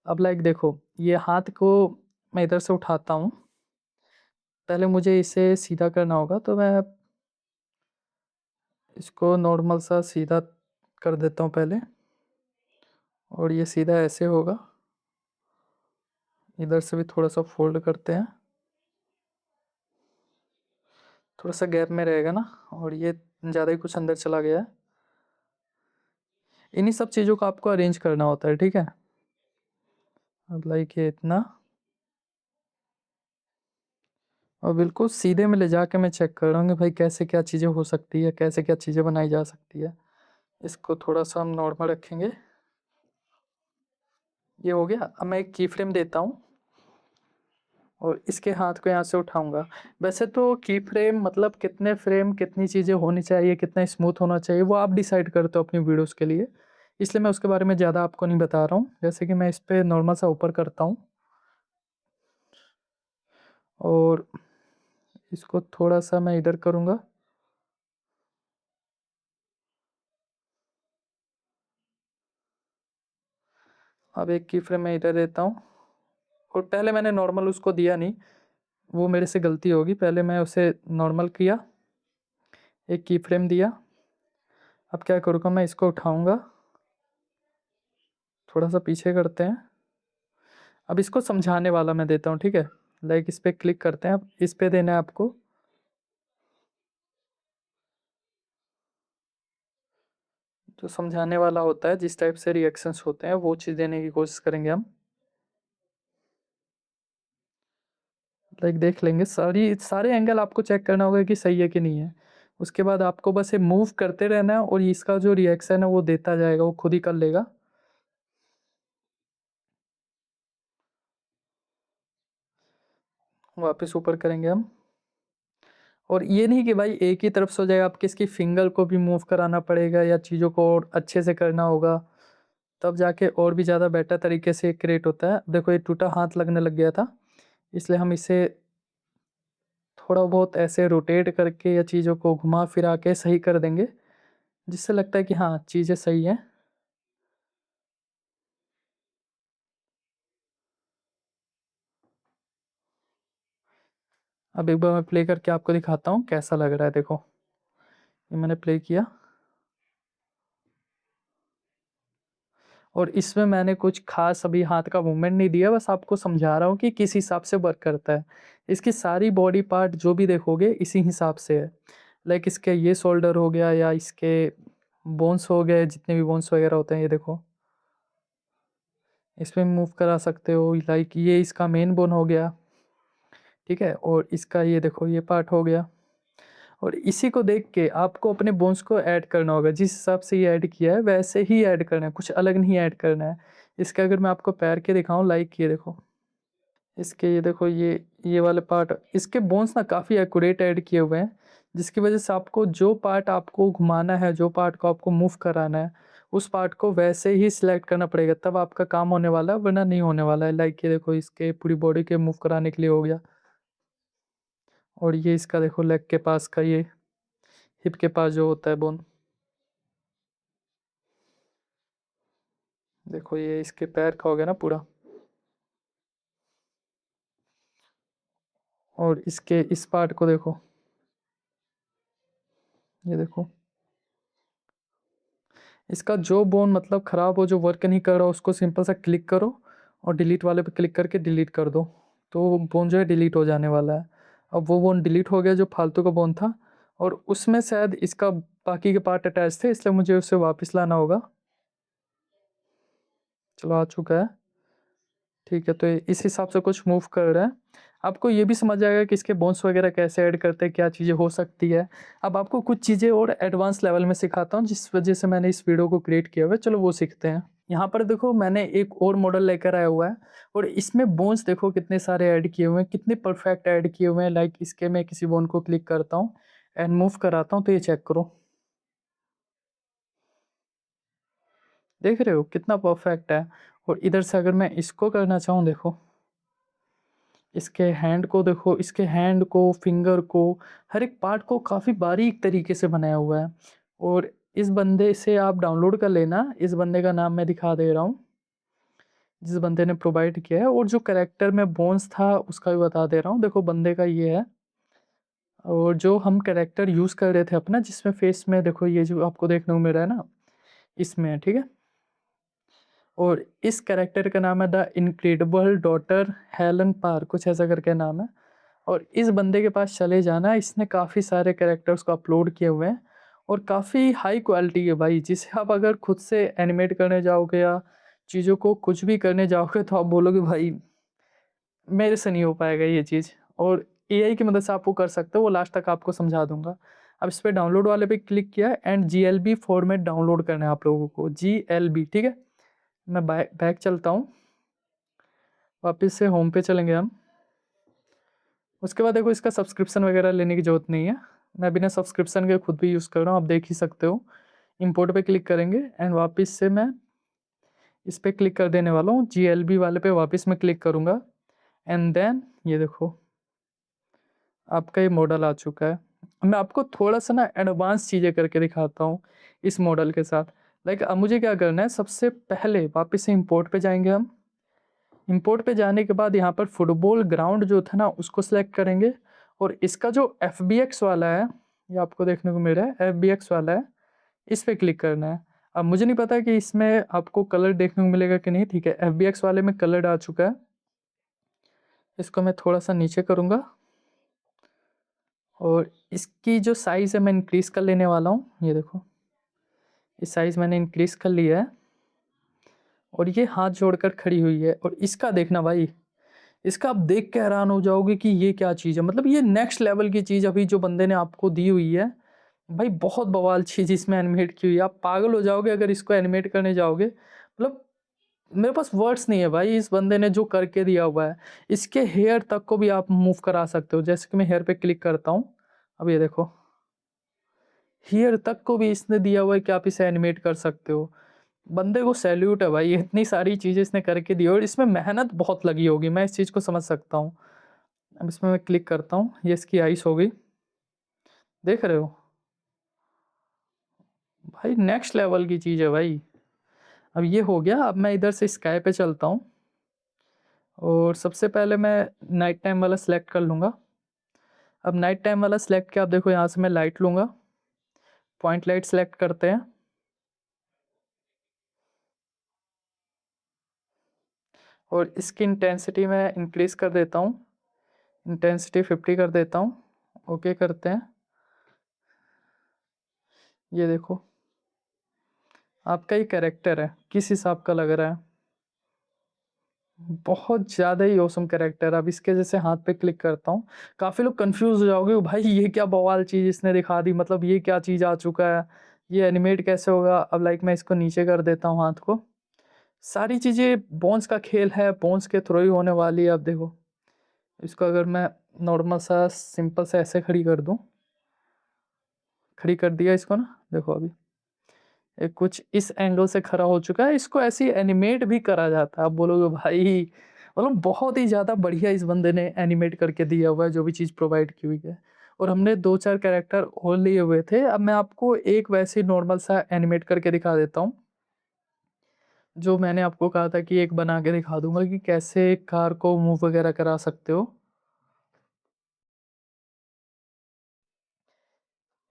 अब लाइक देखो ये हाथ को मैं इधर से उठाता हूँ। पहले मुझे इसे सीधा करना होगा तो मैं इसको नॉर्मल सा सीधा कर देता हूँ पहले। और ये सीधा ऐसे होगा। इधर से भी थोड़ा सा फोल्ड करते हैं, थोड़ा सा गैप में रहेगा ना। और ये ज़्यादा ही कुछ अंदर चला गया है। इन्हीं सब चीज़ों को आपको अरेंज करना होता है, ठीक है। अब लाइक ये इतना, और बिल्कुल सीधे में ले जाके मैं चेक कर रहा हूँ कि भाई कैसे क्या चीज़ें हो सकती है, कैसे क्या चीज़ें बनाई जा सकती है। इसको थोड़ा सा हम नॉर्मल रखेंगे। ये हो गया। अब मैं एक की फ्रेम देता हूँ और इसके हाथ को यहाँ से उठाऊंगा। वैसे तो की फ्रेम मतलब कितने फ्रेम कितनी चीज़ें होनी चाहिए, कितना स्मूथ होना चाहिए, वो आप डिसाइड करते हो अपनी वीडियोस के लिए। इसलिए मैं उसके बारे में ज़्यादा आपको नहीं बता रहा हूँ। जैसे कि मैं इस पर नॉर्मल सा ऊपर करता हूँ और इसको थोड़ा सा मैं इधर करूँगा। अब एक की फ्रेम मैं इधर देता हूँ। और पहले मैंने नॉर्मल उसको दिया नहीं, वो मेरे से गलती होगी। पहले मैं उसे नॉर्मल किया, एक की फ्रेम दिया। अब क्या करूँगा, मैं इसको उठाऊँगा, थोड़ा सा पीछे करते हैं। अब इसको समझाने वाला मैं देता हूँ, ठीक है। लाइक इस पर क्लिक करते हैं, अब इस पे देना है आपको। जो समझाने वाला होता है, जिस टाइप से रिएक्शंस होते हैं वो चीज़ देने की कोशिश करेंगे हम। लाइक देख लेंगे सारे एंगल आपको चेक करना होगा कि सही है कि नहीं है। उसके बाद आपको बस ये मूव करते रहना है और इसका जो रिएक्शन है वो देता जाएगा, वो खुद ही कर लेगा। वापस ऊपर करेंगे हम। और ये नहीं कि भाई एक ही तरफ से हो जाएगा, आपके इसकी फिंगर को भी मूव कराना पड़ेगा या चीज़ों को और अच्छे से करना होगा, तब जाके और भी ज़्यादा बेटर तरीके से क्रिएट होता है। देखो ये टूटा हाथ लगने लग गया था, इसलिए हम इसे थोड़ा बहुत ऐसे रोटेट करके या चीज़ों को घुमा फिरा के सही कर देंगे, जिससे लगता है कि हाँ चीज़ें सही हैं। अब एक बार मैं प्ले करके आपको दिखाता हूँ कैसा लग रहा है। देखो ये मैंने प्ले किया और इसमें मैंने कुछ खास अभी हाथ का मूवमेंट नहीं दिया, बस आपको समझा रहा हूँ कि किस हिसाब से वर्क करता है। इसकी सारी बॉडी पार्ट जो भी देखोगे इसी हिसाब से है। लाइक इसके ये शोल्डर हो गया या इसके बोन्स हो गए, जितने भी बोन्स वगैरह होते हैं ये देखो, इसमें मूव करा सकते हो। लाइक ये इसका मेन बोन हो गया, ठीक है। और इसका ये देखो ये पार्ट हो गया। और इसी को देख के आपको अपने बोन्स को ऐड करना होगा, जिस हिसाब से ये ऐड किया है वैसे ही ऐड करना है, कुछ अलग नहीं ऐड करना है। इसका अगर मैं आपको पैर के दिखाऊं, लाइक ये देखो, इसके ये देखो ये वाले पार्ट, इसके बोन्स ना काफ़ी एक्यूरेट ऐड किए हुए हैं, जिसकी वजह से आपको जो पार्ट आपको घुमाना है, जो पार्ट को आपको मूव कराना है, उस पार्ट को वैसे ही सिलेक्ट करना पड़ेगा, तब आपका काम होने वाला है, वरना नहीं होने वाला है। लाइक ये देखो इसके पूरी बॉडी के मूव कराने के लिए हो गया। और ये इसका देखो लेग के पास का, ये हिप के पास जो होता है बोन, देखो ये इसके पैर का हो गया ना पूरा। और इसके इस पार्ट को देखो, ये देखो इसका जो बोन मतलब ख़राब हो, जो वर्क नहीं कर रहा, उसको सिंपल सा क्लिक करो और डिलीट वाले पे क्लिक करके डिलीट कर दो, तो बोन जो है डिलीट हो जाने वाला है। अब वो बोन डिलीट हो गया जो फालतू का बोन था, और उसमें शायद इसका बाकी के पार्ट अटैच थे, इसलिए मुझे उसे वापस लाना होगा। चलो आ चुका है। ठीक है, तो इस हिसाब से कुछ मूव कर रहा है। आपको ये भी समझ आएगा कि इसके बोन्स वगैरह कैसे ऐड करते हैं, क्या चीज़ें हो सकती है। अब आपको कुछ चीज़ें और एडवांस लेवल में सिखाता हूँ, जिस वजह से मैंने इस वीडियो को क्रिएट किया हुआ है। चलो वो सीखते हैं। यहाँ पर देखो मैंने एक और मॉडल लेकर आया हुआ है, और इसमें बोन्स देखो कितने सारे ऐड किए हुए हैं, कितने परफेक्ट ऐड किए हुए हैं। लाइक इसके मैं किसी बोन को क्लिक करता हूँ एंड मूव कराता हूँ, तो ये चेक करो, देख रहे हो कितना परफेक्ट है। और इधर से अगर मैं इसको करना चाहूँ, देखो इसके हैंड को देखो, इसके हैंड को, फिंगर को, हर एक पार्ट को काफ़ी बारीक तरीके से बनाया हुआ है। और इस बंदे से आप डाउनलोड कर लेना, इस बंदे का नाम मैं दिखा दे रहा हूँ, जिस बंदे ने प्रोवाइड किया है। और जो करेक्टर में बोन्स था उसका भी बता दे रहा हूँ, देखो बंदे का ये है। और जो हम करेक्टर यूज़ कर रहे थे अपना, जिसमें फेस में देखो ये जो आपको देखने को मिल रहा है ना, इसमें है, ठीक है। और इस कैरेक्टर का नाम है द इनक्रेडिबल डॉटर हेलन पार, कुछ ऐसा करके नाम है। और इस बंदे के पास चले जाना, इसने काफ़ी सारे कैरेक्टर्स को अपलोड किए हुए हैं, और काफ़ी हाई क्वालिटी है भाई, जिसे आप अगर खुद से एनिमेट करने जाओगे या चीज़ों को कुछ भी करने जाओगे, तो आप बोलोगे भाई मेरे से नहीं हो पाएगा ये चीज़। और एआई की मदद से आप वो कर सकते हो, वो लास्ट तक आपको समझा दूंगा। अब इस पे डाउनलोड वाले पे क्लिक किया एंड जीएलबी फॉर्मेट डाउनलोड करना है आप लोगों को, जीएलबी, ठीक है। मैं बैक चलता हूँ, वापस से होम पे चलेंगे हम। उसके बाद देखो इसका सब्सक्रिप्शन वगैरह लेने की ज़रूरत नहीं है, मैं बिना सब्सक्रिप्शन के खुद भी यूज़ कर रहा हूँ, आप देख ही सकते हो। इंपोर्ट पे क्लिक करेंगे एंड वापस से मैं इस पे क्लिक कर देने वाला हूँ, जीएलबी वाले पे वापस मैं क्लिक करूँगा। एंड देन ये देखो आपका ये मॉडल आ चुका है। मैं आपको थोड़ा सा ना एडवांस चीज़ें करके दिखाता हूँ इस मॉडल के साथ। लाइक अब मुझे क्या करना है, सबसे पहले वापस से इंपोर्ट पे जाएंगे हम। इंपोर्ट पे जाने के बाद यहाँ पर फुटबॉल ग्राउंड जो था ना, उसको सेलेक्ट करेंगे। और इसका जो FBX वाला है, ये आपको देखने को मिल रहा है, FBX वाला है, इस पे क्लिक करना है। अब मुझे नहीं पता कि इसमें आपको कलर देखने को मिलेगा कि नहीं, ठीक है। FBX वाले में कलर आ चुका है, इसको मैं थोड़ा सा नीचे करूँगा, और इसकी जो साइज़ है मैं इंक्रीज़ कर लेने वाला हूँ। ये देखो इस साइज़ मैंने इंक्रीज़ कर लिया है, और ये हाथ जोड़कर खड़ी हुई है। और इसका देखना भाई, इसका आप देख के हैरान हो जाओगे कि ये क्या चीज़ है। मतलब ये नेक्स्ट लेवल की चीज़ अभी जो बंदे ने आपको दी हुई है भाई, बहुत बवाल चीज़ इसमें एनिमेट की हुई है। आप पागल हो जाओगे अगर इसको एनिमेट करने जाओगे। मतलब मेरे पास वर्ड्स नहीं है भाई, इस बंदे ने जो करके दिया हुआ है। इसके हेयर तक को भी आप मूव करा सकते हो, जैसे कि मैं हेयर पे क्लिक करता हूँ, अब ये देखो हेयर तक को भी इसने दिया हुआ है कि आप इसे एनिमेट कर सकते हो। बंदे को सैल्यूट है भाई, इतनी सारी चीज़ें इसने करके दी, और इसमें मेहनत बहुत लगी होगी, मैं इस चीज़ को समझ सकता हूँ। अब इसमें मैं क्लिक करता हूँ, ये इसकी आइस हो गई, देख रहे हो भाई, नेक्स्ट लेवल की चीज़ है भाई। अब ये हो गया, अब मैं इधर से स्काई पे चलता हूँ, और सबसे पहले मैं नाइट टाइम वाला सेलेक्ट कर लूँगा। अब नाइट टाइम वाला सेलेक्ट किया, आप देखो यहाँ से मैं लाइट लूँगा, पॉइंट लाइट सेलेक्ट करते हैं, और इसकी इंटेंसिटी मैं इंक्रीज़ कर देता हूँ, इंटेंसिटी 50 कर देता हूँ, ओके करते हैं। ये देखो आपका ही कैरेक्टर है, किस हिसाब का लग रहा है, बहुत ज़्यादा ही औसम कैरेक्टर। अब इसके जैसे हाथ पे क्लिक करता हूँ, काफ़ी लोग कंफ्यूज हो जाओगे भाई ये क्या बवाल चीज़ इसने दिखा दी, मतलब ये क्या चीज़ आ चुका है, ये एनिमेट कैसे होगा। अब लाइक मैं इसको नीचे कर देता हूँ हाथ को, सारी चीज़ें बोन्स का खेल है, बोन्स के थ्रू ही होने वाली है। अब देखो इसको अगर मैं नॉर्मल सा सिंपल से ऐसे खड़ी कर दूँ, खड़ी कर दिया इसको ना, देखो अभी ये कुछ इस एंगल से खड़ा हो चुका है। इसको ऐसे एनिमेट भी करा जाता है, आप बोलोगे भाई मतलब बहुत ही ज़्यादा बढ़िया इस बंदे ने एनिमेट करके दिया हुआ है जो भी चीज़ प्रोवाइड की हुई है। और हमने 2-4 कैरेक्टर और लिए हुए थे, अब मैं आपको एक वैसे ही नॉर्मल सा एनिमेट करके दिखा देता हूँ, जो मैंने आपको कहा था कि एक बना के दिखा दूंगा कि कैसे कार को मूव वगैरह करा सकते हो।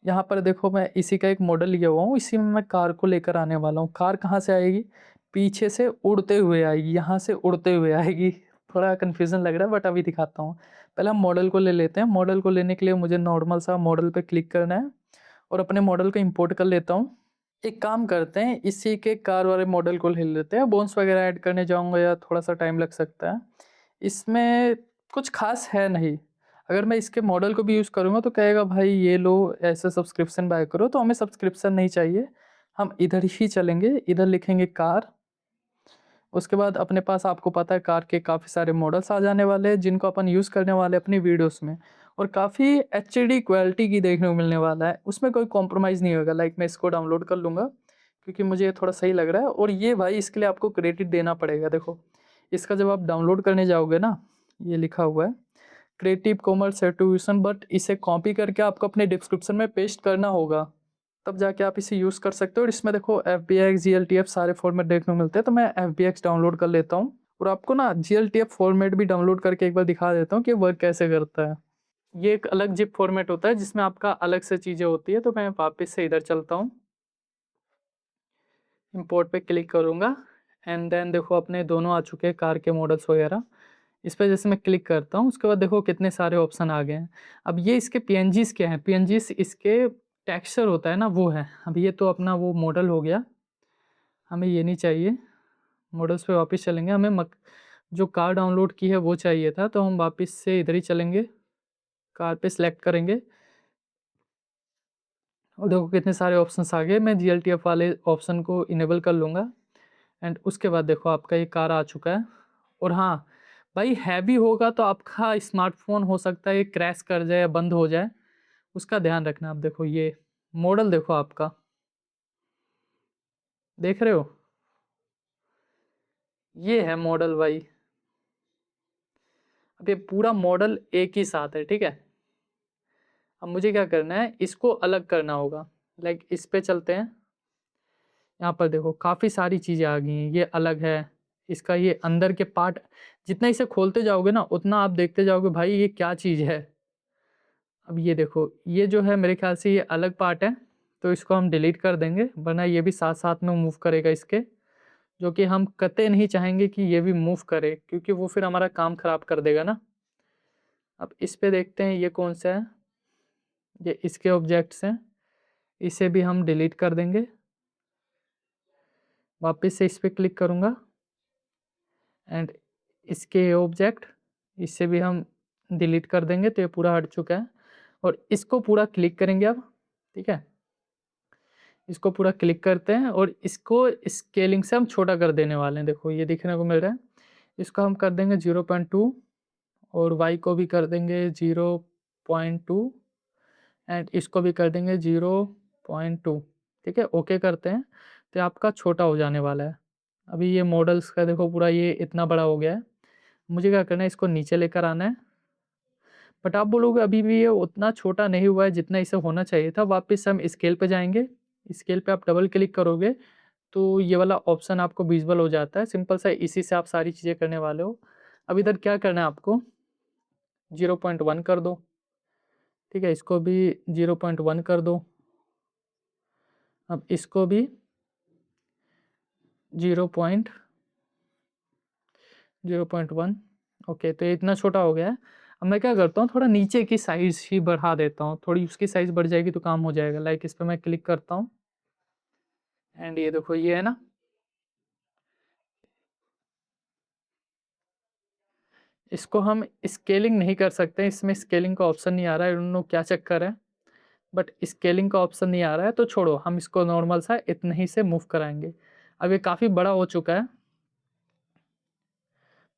यहाँ पर देखो मैं इसी का एक मॉडल लिया हुआ हूँ, इसी में मैं कार को लेकर आने वाला हूँ। कार कहाँ से आएगी? पीछे से उड़ते हुए आएगी, यहाँ से उड़ते हुए आएगी। थोड़ा कन्फ्यूज़न लग रहा है बट अभी दिखाता हूँ। पहले हम मॉडल को ले लेते हैं। मॉडल को लेने के लिए मुझे नॉर्मल सा मॉडल पे क्लिक करना है और अपने मॉडल को इम्पोर्ट कर लेता हूँ। एक काम करते हैं, इसी के कार वाले मॉडल को ले लेते हैं। बोन्स वगैरह ऐड करने जाऊँगा या थोड़ा-सा टाइम लग सकता है। इसमें कुछ ख़ास है नहीं। अगर मैं इसके मॉडल को भी यूज़ करूँगा तो कहेगा भाई ये लो ऐसे सब्सक्रिप्शन बाय करो, तो हमें सब्सक्रिप्शन नहीं चाहिए। हम इधर ही चलेंगे, इधर लिखेंगे कार। उसके बाद अपने पास आपको पता है कार के काफ़ी सारे मॉडल्स आ जाने वाले हैं जिनको अपन यूज़ करने वाले हैं अपनी वीडियोस में, और काफ़ी एचडी क्वालिटी की देखने को मिलने वाला है। उसमें कोई कॉम्प्रोमाइज़ नहीं होगा। लाइक मैं इसको डाउनलोड कर लूँगा क्योंकि मुझे ये थोड़ा सही लग रहा है, और ये भाई इसके लिए आपको क्रेडिट देना पड़ेगा। देखो इसका जब आप डाउनलोड करने जाओगे ना, ये लिखा हुआ है क्रिएटिव कॉमर्स एट्रीब्यूशन, बट इसे कॉपी करके आपको अपने डिस्क्रिप्शन में पेस्ट करना होगा, तब जाके आप इसे यूज़ कर सकते हो। और इसमें देखो FBX, GLTF सारे फॉर्मेट देखने को मिलते हैं, तो मैं FBX डाउनलोड कर लेता हूँ और आपको ना GLTF फॉर्मेट भी डाउनलोड करके एक बार दिखा देता हूँ कि वर्क कैसे करता है। ये एक अलग जिप फॉर्मेट होता है जिसमें आपका अलग से चीज़ें होती है, तो मैं वापस से इधर चलता हूँ, इंपोर्ट पे क्लिक करूँगा एंड देन देखो अपने दोनों आ चुके हैं कार के मॉडल्स वगैरह। इस पे जैसे मैं क्लिक करता हूँ उसके बाद देखो कितने सारे ऑप्शन आ गए हैं। अब ये इसके पीएनजीज़ क्या हैं? पीएनजीज़ इसके टेक्सचर होता है ना, वो है। अब ये तो अपना वो मॉडल हो गया, हमें ये नहीं चाहिए। मॉडल्स पे वापस चलेंगे, हमें जो कार डाउनलोड की है वो चाहिए था, तो हम वापस से इधर ही चलेंगे, कार पे सेलेक्ट करेंगे और देखो कितने सारे ऑप्शंस आ गए। मैं GLTF वाले ऑप्शन को इनेबल कर लूँगा एंड उसके बाद देखो आपका ये कार आ चुका है। और हाँ, भाई हैवी होगा तो आपका स्मार्टफ़ोन हो सकता है ये क्रैश कर जाए या बंद हो जाए, उसका ध्यान रखना। आप देखो ये मॉडल देखो आपका, देख रहे हो? ये है मॉडल भाई। अब ये पूरा मॉडल एक ही साथ है, ठीक है? अब मुझे क्या करना है, इसको अलग करना होगा। लाइक इस पे चलते हैं, यहाँ पर देखो काफ़ी सारी चीज़ें आ गई हैं। ये अलग है, इसका ये अंदर के पार्ट, जितना इसे खोलते जाओगे ना उतना आप देखते जाओगे भाई ये क्या चीज़ है। अब ये देखो, ये जो है मेरे ख्याल से ये अलग पार्ट है, तो इसको हम डिलीट कर देंगे, वरना ये भी साथ-साथ में मूव करेगा इसके, जो कि हम कतई नहीं चाहेंगे कि ये भी मूव करे, क्योंकि वो फिर हमारा काम ख़राब कर देगा ना। अब इस पे देखते हैं ये कौन-सा है, ये इसके ऑब्जेक्ट्स हैं, इसे भी हम डिलीट कर देंगे। वापस से इस पे क्लिक करूँगा एंड इसके ऑब्जेक्ट, इसे भी हम डिलीट कर देंगे, तो ये पूरा हट चुका है। और इसको पूरा क्लिक करेंगे अब, ठीक है? इसको पूरा क्लिक करते हैं और इसको स्केलिंग से हम छोटा कर देने वाले हैं। देखो ये दिखने को मिल रहा है। इसको हम कर देंगे 0.2 और y को भी कर देंगे 0.2 एंड इसको भी कर देंगे 0.2, ठीक है? ओके करते हैं, तो ये आपका छोटा हो जाने वाला है। अभी ये मॉडल्स का देखो पूरा ये इतना बड़ा हो गया है। मुझे क्या करना है, इसको नीचे लेकर आना है। बट आप बोलोगे अभी भी ये उतना छोटा नहीं हुआ है जितना इसे होना चाहिए था। वापस हम स्केल पे जाएँगे, स्केल पे आप डबल क्लिक करोगे तो ये वाला ऑप्शन आपको विज़िबल हो जाता है। सिंपल सा इसी से आप सारी चीज़ें करने वाले हो। अब इधर क्या करना है आपको, 0.1 कर दो, ठीक है? इसको भी 0.1 कर दो। अब इसको भी 0.1, ओके, तो ये इतना छोटा हो गया है। अब मैं क्या करता हूँ, थोड़ा नीचे की साइज़ ही बढ़ा देता हूँ, थोड़ी उसकी साइज़ बढ़ जाएगी तो काम हो जाएगा। लाइक इस पे मैं क्लिक करता हूँ एंड ये देखो ये है ना, इसको हम स्केलिंग नहीं कर सकते, इसमें स्केलिंग का ऑप्शन नहीं आ रहा है, आई डोंट नो क्या चक्कर है, बट स्केलिंग का ऑप्शन नहीं आ रहा है, तो छोड़ो, हम इसको नॉर्मल सा इतना ही से मूव कराएँगे। अब ये काफ़ी बड़ा हो चुका है,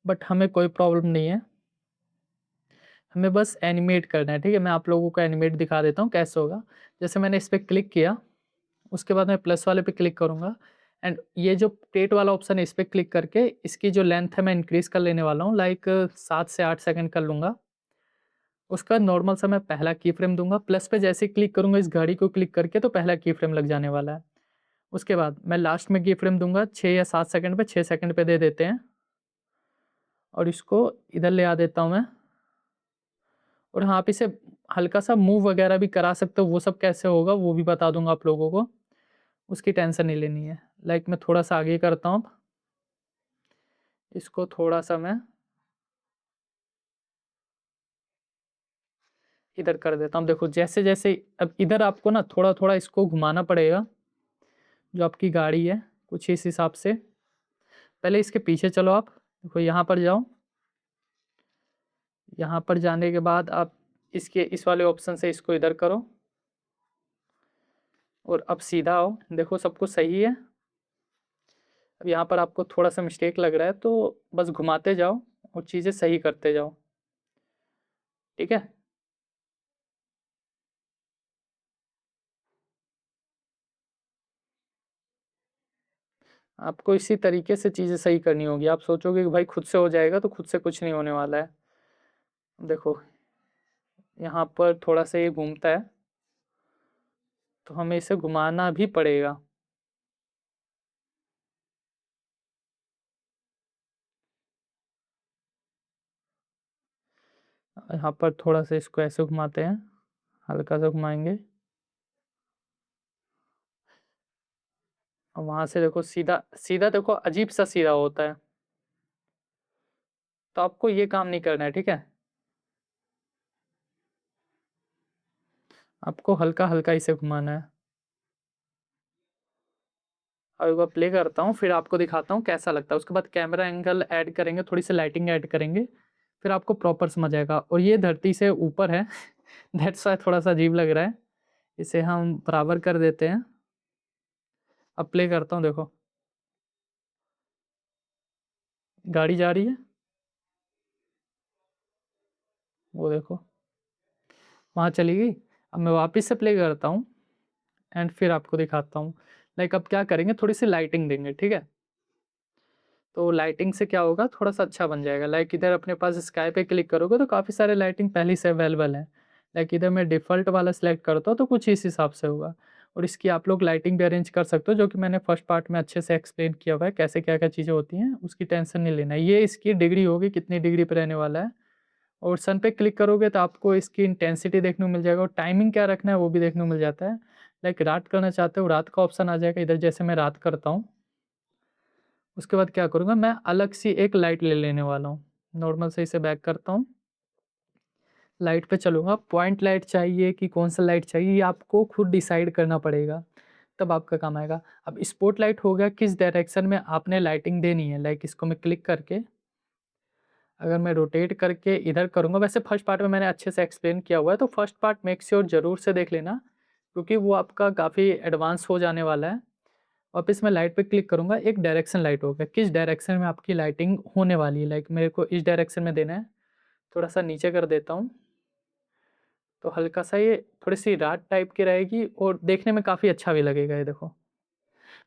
बट हमें कोई प्रॉब्लम नहीं है, हमें बस एनिमेट करना है, ठीक है? मैं आप लोगों को एनिमेट दिखा देता हूँ कैसे होगा। जैसे मैंने इस पे क्लिक किया, उसके बाद मैं प्लस वाले पे क्लिक करूँगा एंड ये जो प्लेट वाला ऑप्शन है इस पे क्लिक करके इसकी जो लेंथ है मैं इंक्रीज़ कर लेने वाला हूँ, लाइक 7 से 8 सेकंड कर लूँगा। उसका नॉर्मल सा मैं पहला की फ्रेम दूँगा, प्लस पे जैसे ही क्लिक करूँगा इस घड़ी को क्लिक करके तो पहला की फ्रेम लग जाने वाला है। उसके बाद मैं लास्ट में की फ्रेम दूँगा 6 या 7 सेकंड पे, 6 सेकंड पे दे देते हैं और इसको इधर ले आ देता हूँ मैं और हाँ, आप इसे हल्का-सा मूव वगैरह भी करा सकते हो, वो सब कैसे होगा वो भी बता दूँगा आप लोगों को, उसकी टेंशन नहीं लेनी है। लाइक मैं थोड़ा-सा आगे करता हूँ अब, इसको थोड़ा-सा मैं इधर कर देता हूँ। देखो जैसे-जैसे अब इधर आपको ना थोड़ा-थोड़ा इसको घुमाना पड़ेगा, जो आपकी गाड़ी है, कुछ इस हिसाब से। पहले इसके पीछे चलो आप, देखो यहाँ पर जाओ, यहाँ पर जाने के बाद आप इसके इस वाले ऑप्शन से इसको इधर करो और अब सीधा आओ, देखो सब कुछ सही है। अब यहाँ पर आपको थोड़ा-सा मिस्टेक लग रहा है तो बस घुमाते जाओ और चीज़ें सही करते जाओ, ठीक है? आपको इसी तरीके से चीज़ें सही करनी होगी। आप सोचोगे कि भाई खुद से हो जाएगा तो खुद से कुछ नहीं होने वाला है। देखो, यहाँ पर थोड़ा-सा ये घूमता है, तो हमें इसे घुमाना भी पड़ेगा। यहाँ पर थोड़ा-सा इसको ऐसे घुमाते हैं, हल्का-सा घुमाएँगे और वहाँ से देखो सीधा सीधा देखो अजीब-सा सीधा होता है, तो आपको ये काम नहीं करना है, ठीक है? आपको हल्का-हल्का इसे घुमाना है। अब एक बार प्ले करता हूँ, फिर आपको दिखाता हूँ कैसा लगता है। उसके बाद कैमरा एंगल ऐड करेंगे, थोड़ी-सी लाइटिंग ऐड करेंगे, फिर आपको प्रॉपर समझ आएगा और ये धरती से ऊपर है दैट्स व्हाई थोड़ा-सा अजीब लग रहा है। इसे हम बराबर कर देते हैं। अब प्ले करता हूँ देखो, गाड़ी जा रही है, वो देखो, वहाँ चली गई। अब मैं वापस से प्ले करता हूँ एंड फिर आपको दिखाता हूँ। लाइक अब क्या करेंगे, थोड़ी-सी लाइटिंग देंगे, ठीक है? तो लाइटिंग से क्या होगा, थोड़ा-सा अच्छा बन जाएगा। लाइक इधर अपने पास स्काई पे क्लिक करोगे तो काफ़ी सारे लाइटिंग पहले से अवेलेबल हैं। लाइक इधर मैं डिफ़ॉल्ट वाला सिलेक्ट करता हूँ तो कुछ इस हिसाब से होगा और इसकी आप लोग लाइटिंग भी अरेंज कर सकते हो, जो कि मैंने फर्स्ट पार्ट में अच्छे से एक्सप्लेन किया हुआ है, कैसे क्या-क्या चीज़ें होती हैं, उसकी टेंशन नहीं लेना है। ये इसकी डिग्री होगी, कितनी डिग्री पे रहने वाला है और सन पे क्लिक करोगे तो आपको इसकी इंटेंसिटी देखने को मिल जाएगा और टाइमिंग क्या रखना है वो भी देखने को मिल जाता है। लाइक रात करना चाहते हो, रात का ऑप्शन आ जाएगा इधर, जैसे मैं रात करता हूँ। उसके बाद क्या करूँगा, मैं अलग सी एक लाइट ले लेने वाला हूँ। नॉर्मल से इसे बैक करता हूँ, लाइट पे चलूँगा। पॉइंट लाइट चाहिए कि कौन-सा लाइट चाहिए, ये आपको खुद डिसाइड करना पड़ेगा, तब आपका काम आएगा। अब स्पॉट लाइट हो गया, किस डायरेक्शन में आपने लाइटिंग देनी है। लाइक इसको मैं क्लिक करके, अगर मैं रोटेट करके इधर करूँगा, वैसे फर्स्ट पार्ट में मैंने अच्छे से एक्सप्लेन किया हुआ है, तो फर्स्ट पार्ट मेक श्योर ज़रूर से देख लेना, क्योंकि वो आपका काफ़ी एडवांस हो जाने वाला है। वापस मैं लाइट पे क्लिक करूँगा, एक डायरेक्शन लाइट होगा, किस डायरेक्शन में आपकी लाइटिंग होने वाली है। लाइक मेरे को इस डायरेक्शन में देना है, थोड़ा-सा नीचे कर देता हूँ, तो हल्का-सा ये थोड़ी-सी रात टाइप की रहेगी और देखने में काफ़ी अच्छा भी लगेगा ये देखो।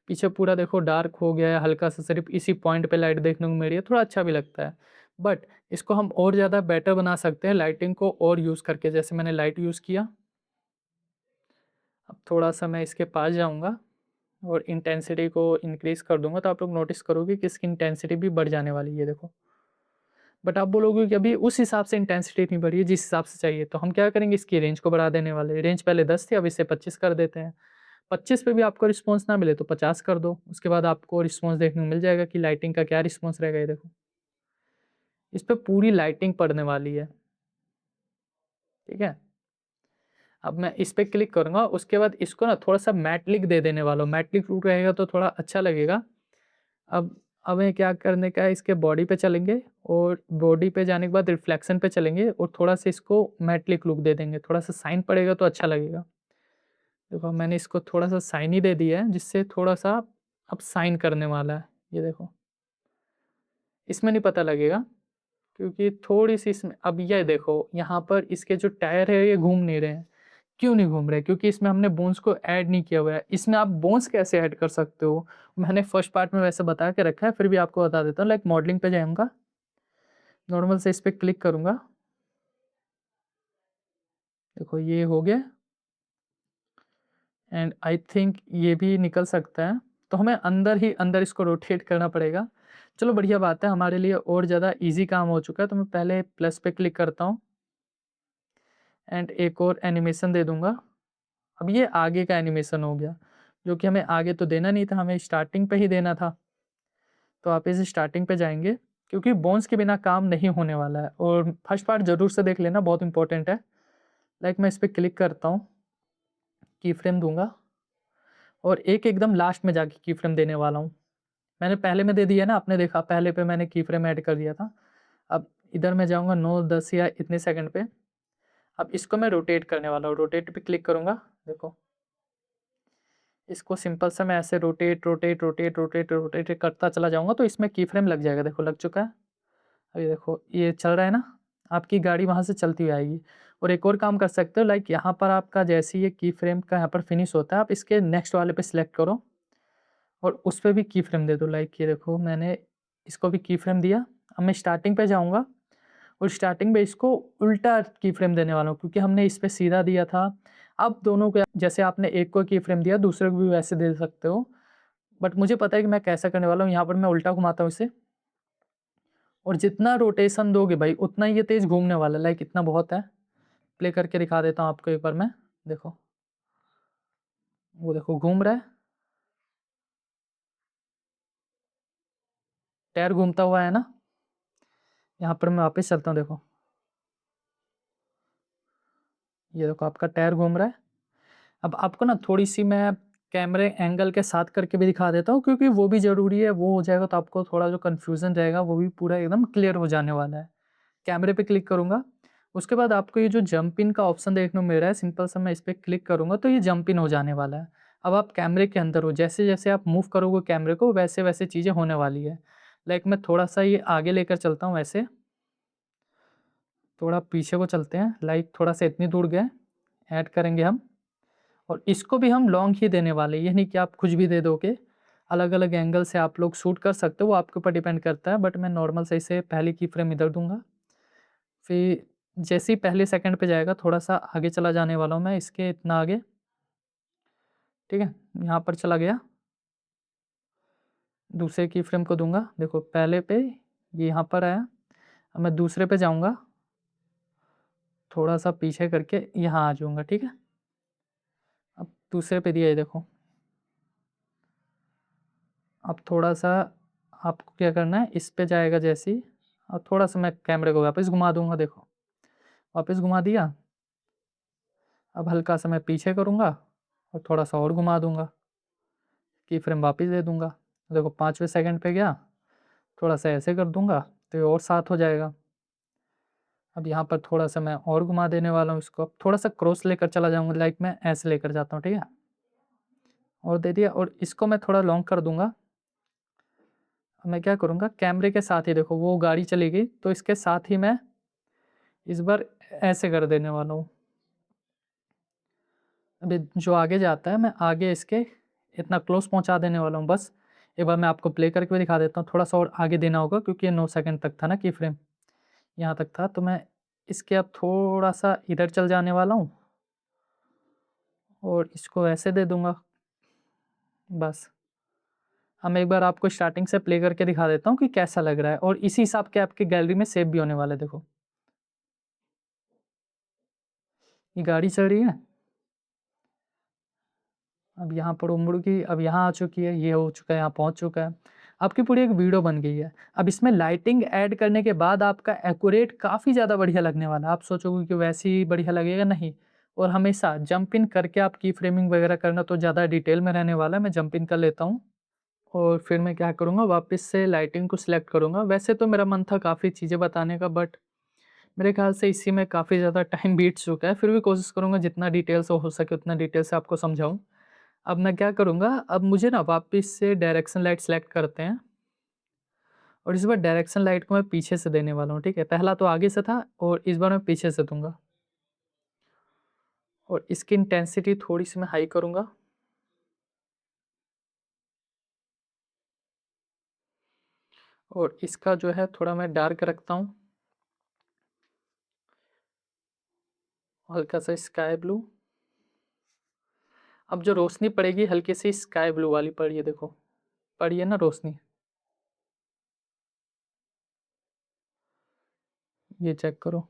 पीछे पूरा देखो डार्क हो गया है, हल्का-सा सिर्फ़ इसी पॉइंट पे लाइट देखने को मिल रही है, थोड़ा अच्छा भी लगता है। बट इसको हम और ज़्यादा बेटर बना सकते हैं लाइटिंग को और यूज़ करके, जैसे मैंने लाइट यूज़ किया। अब थोड़ा-सा मैं इसके पास जाऊँगा और इंटेंसिटी को इंक्रीज़ कर दूँगा, तो आप लोग नोटिस करोगे कि इसकी इंटेंसिटी भी बढ़ जाने वाली है, ये देखो। बट आप बोलोगे कि अभी उस हिसाब से इंटेंसिटी नहीं बढ़ी है जिस हिसाब से चाहिए, तो हम क्या करेंगे, इसकी रेंज को बढ़ा देने वाले हैं। रेंज पहले 10 थी, अब इसे 25 कर देते हैं। 25 पे भी आपको रिस्पॉन्स ना मिले तो 50 कर दो, उसके बाद आपको रिस्पॉन्स देखने को मिल जाएगा कि लाइटिंग का क्या रिस्पॉन्स रहेगा, ये देखो। इस पे पूरी लाइटिंग पड़ने वाली है, ठीक है? अब मैं इस पे क्लिक करूँगा, उसके बाद इसको ना थोड़ा-सा मैट दे देने वाला हूँ, मैट लुक रहेगा तो थोड़ा अच्छा लगेगा। अब हमें क्या करने का है, इसके बॉडी पे चलेंगे और बॉडी पे जाने के बाद रिफ्लेक्शन पे चलेंगे और थोड़ा-सा इसको मैटेलिक लुक दे देंगे, थोड़ा-सा शाइन पड़ेगा तो अच्छा लगेगा। देखो मैंने इसको थोड़ा-सा शाइनी दे दिया है, जिससे थोड़ा-सा अब शाइन करने वाला है, ये देखो। इसमें नहीं पता लगेगा क्योंकि थोड़ी-सी इसमें, अब ये देखो यहाँ पर इसके जो टायर है ये घूम नहीं रहे हैं। क्यों नहीं घूम रहे? क्योंकि इसमें हमने बोन्स को ऐड नहीं किया हुआ है। इसमें आप बोन्स कैसे ऐड कर सकते हो? मैंने फर्स्ट पार्ट में वैसे बता के रखा है, फिर भी आपको बता देता हूँ। लाइक मॉडलिंग पे जाऊँगा, नॉर्मल से इस पे क्लिक करूँगा। देखो ये हो गया एंड आई थिंक ये भी निकल सकता है। तो हमें अंदर ही अंदर इसको रोटेट करना पड़ेगा। चलो बढ़िया बात है, हमारे लिए और ज़्यादा ईज़ी काम हो चुका है। तो मैं पहले प्लस पे क्लिक करता हूँ। एंड एक और एनिमेशन दे दूँगा। अब ये आगे का एनिमेशन हो गया, जो कि हमें आगे तो देना नहीं था, हमें स्टार्टिंग पे ही देना था। तो आप इस स्टार्टिंग पे जाएँगे, क्योंकि बोन्स के बिना काम नहीं होने वाला है और फर्स्ट पार्ट ज़रूर से देख लेना, बहुत इंपॉर्टेंट है। लाइक मैं इस पे क्लिक करता हूँ, की फ्रेम दूँगा और एक एकदम लास्ट में जाके की फ्रेम देने वाला हूँ। मैंने पहले में दे दिया ना, आपने देखा पहले पे मैंने की फ्रेम ऐड कर दिया था। अब इधर मैं जाऊँगा 9, 10 या इतने सेकंड पे। अब इसको मैं रोटेट करने वाला हूँ, रोटेट पे क्लिक करूँगा, देखो। इसको सिंपल सा मैं ऐसे rotate, rotate, rotate, rotate, rotate करता चला जाऊँगा तो इसमें की फ्रेम लग जाएगा, देखो लग चुका है। अभी देखो ये चल रहा है ना, आपकी गाड़ी वहाँ से चलती हुई आएगी। और एक और काम कर सकते हो, लाइक यहाँ पर आपका जैसे ही ये की फ्रेम का यहाँ पर फिनिश होता है, आप इसके नेक्स्ट वाले पे सिलेक्ट करो और उस पे भी की फ्रेम दे दो। लाइक ये देखो मैंने इसको भी की फ्रेम दिया। अब मैं स्टार्टिंग पे जाऊँगा और स्टार्टिंग में इसको उल्टा की फ्रेम देने वाला हूँ, क्योंकि हमने इस पे सीधा दिया था। अब दोनों को जैसे आपने एक को की फ्रेम दिया, दूसरे को भी वैसे दे सकते हो। बट मुझे पता है कि मैं कैसा करने वाला हूँ, यहाँ पर मैं उल्टा घुमाता हूँ इसे और जितना रोटेशन दोगे भाई उतना ही ये तेज़ घूमने वाला है। लाइक इतना बहुत है। प्ले करके दिखा देता हूँ आपको एक बार मैं, देखो। वो देखो घूम रहा है, टायर घूमता हुआ है ना। यहाँ पर मैं वापस चलता हूँ, देखो। ये देखो आपका टायर घूम रहा है। अब आपको ना थोड़ी-सी मैं कैमरे एंगल के साथ करके भी दिखा देता हूँ, क्योंकि वो भी ज़रूरी है, वो हो जाएगा तो आपको थोड़ा जो कन्फ्यूज़न रहेगा वो भी पूरा एकदम क्लियर हो जाने वाला है। कैमरे पे क्लिक करूँगा, उसके बाद आपको ये जो जंप इन का ऑप्शन देखने को मिल रहा है, सिंपल सा मैं इस पे क्लिक करूँगा तो ये जंप इन हो जाने वाला है। अब आप कैमरे के अंदर हो, जैसे-जैसे आप मूव करोगे कैमरे को वैसे-वैसे चीज़ें होने वाली है। लाइक मैं थोड़ा-सा ये आगे लेकर चलता हूँ ऐसे, थोड़ा पीछे को चलते हैं, लाइक थोड़ा-सा इतनी दूर गए, ऐड करेंगे हम। और इसको भी हम लॉन्ग ही देने वाले हैं, ये नहीं कि आप कुछ भी दे दोगे। अलग-अलग एंगल से आप लोग शूट कर सकते हो, वो आपके ऊपर डिपेंड करता है, बट मैं नॉर्मल सही से पहली की फ्रेम इधर दूँगा। फिर जैसे ही पहले सेकंड पे जाएगा, थोड़ा-सा आगे चला जाने वाला हूँ मैं, इसके इतना आगे, ठीक है? यहाँ पर चला गया, दूसरे की फ्रेम को दूँगा, देखो पहले पे ये यहाँ पर आया, अब मैं दूसरे पे जाऊँगा, थोड़ा-सा पीछे करके यहाँ आ जाऊँगा, ठीक है? अब दूसरे पे दिया ये देखो। अब थोड़ा-सा आपको क्या करना है, इस पे जाएगा जैसे ही और थोड़ा-सा मैं कैमरे को वापस घुमा दूँगा, देखो। वापस घुमा दिया, अब हल्का-सा मैं पीछे करूँगा और थोड़ा-सा और घुमा दूँगा, की फ्रेम वापस दे दूँगा। देखो 5वें सेकंड पे गया, थोड़ा-सा ऐसे कर दूँगा, तो ये और साथ हो जाएगा। अब यहाँ पर थोड़ा-सा मैं और घुमा देने वाला हूँ इसको, अब थोड़ा-सा क्रॉस लेकर चला जाऊँगा, लाइक मैं ऐसे लेकर जाता हूँ, ठीक है? और दे दिया और इसको मैं थोड़ा लॉन्ग कर दूँगा। अब मैं क्या करूँगा, कैमरे के साथ ही देखो वो गाड़ी चली गई, तो इसके साथ ही मैं इस बार ऐसे कर देने वाला हूँ। अभी जो आगे जाता है, मैं आगे इसके इतना क्लोज़ पहुँचा देने वाला हूँ बस। एक बार मैं आपको प्ले करके भी दिखा देता हूँ, थोड़ा-सा और आगे देना होगा क्योंकि ये 9 सेकंड तक था ना की फ्रेम, यहाँ तक था, तो मैं इसके अब थोड़ा-सा इधर चल जाने वाला हूँ और इसको ऐसे दे दूँगा, बस। अब मैं एक बार आपको स्टार्टिंग से प्ले करके दिखा देता हूँ कि कैसा लग रहा है और इसी हिसाब के आपकी गैलरी में सेव भी होने वाला है, देखो। ये गाड़ी चल रही है, अब यहाँ पर वो मुड़ गई, अब यहाँ आ चुकी है, ये हो चुका है, यहाँ पहुँच चुका है। आपकी पूरी एक वीडियो बन गई है। अब इसमें लाइटिंग ऐड करने के बाद आपका एक्यूरेट काफ़ी ज़्यादा बढ़िया लगने वाला है। आप सोचोगे कि वैसे ही बढ़िया लगेगा, नहीं। और हमेशा जंप इन करके आप की फ्रेमिंग वगैरह करना तो ज़्यादा डिटेल में रहने वाला है। मैं जंप इन कर लेता हूँ और फिर मैं क्या करूँगा, वापस से लाइटिंग को सिलेक्ट करूँगा। वैसे तो मेरा मन था काफ़ी चीज़ें बताने का, बट मेरे ख़्याल से इसी में काफ़ी ज़्यादा टाइम बीत चुका है। फिर भी कोशिश करूँगा जितना डिटेल से हो सके उतना डिटेल से आपको समझाऊँ। अब मैं क्या करूँगा, अब मुझे ना वापस से डायरेक्शन लाइट सेलेक्ट करते हैं और इस बार डायरेक्शन लाइट को मैं पीछे से देने वाला हूँ, ठीक है? पहला तो आगे से था और इस बार मैं पीछे से दूँगा और इसकी इंटेंसिटी थोड़ी-सी मैं हाई करूँगा और इसका जो है थोड़ा मैं डार्क रखता हूँ, हल्का सा स्काई ब्लू। अब जो रोशनी पड़ेगी हल्की सी स्काई ब्लू वाली पड़ी है, देखो। पड़ी है ना रोशनी? ये चेक करो।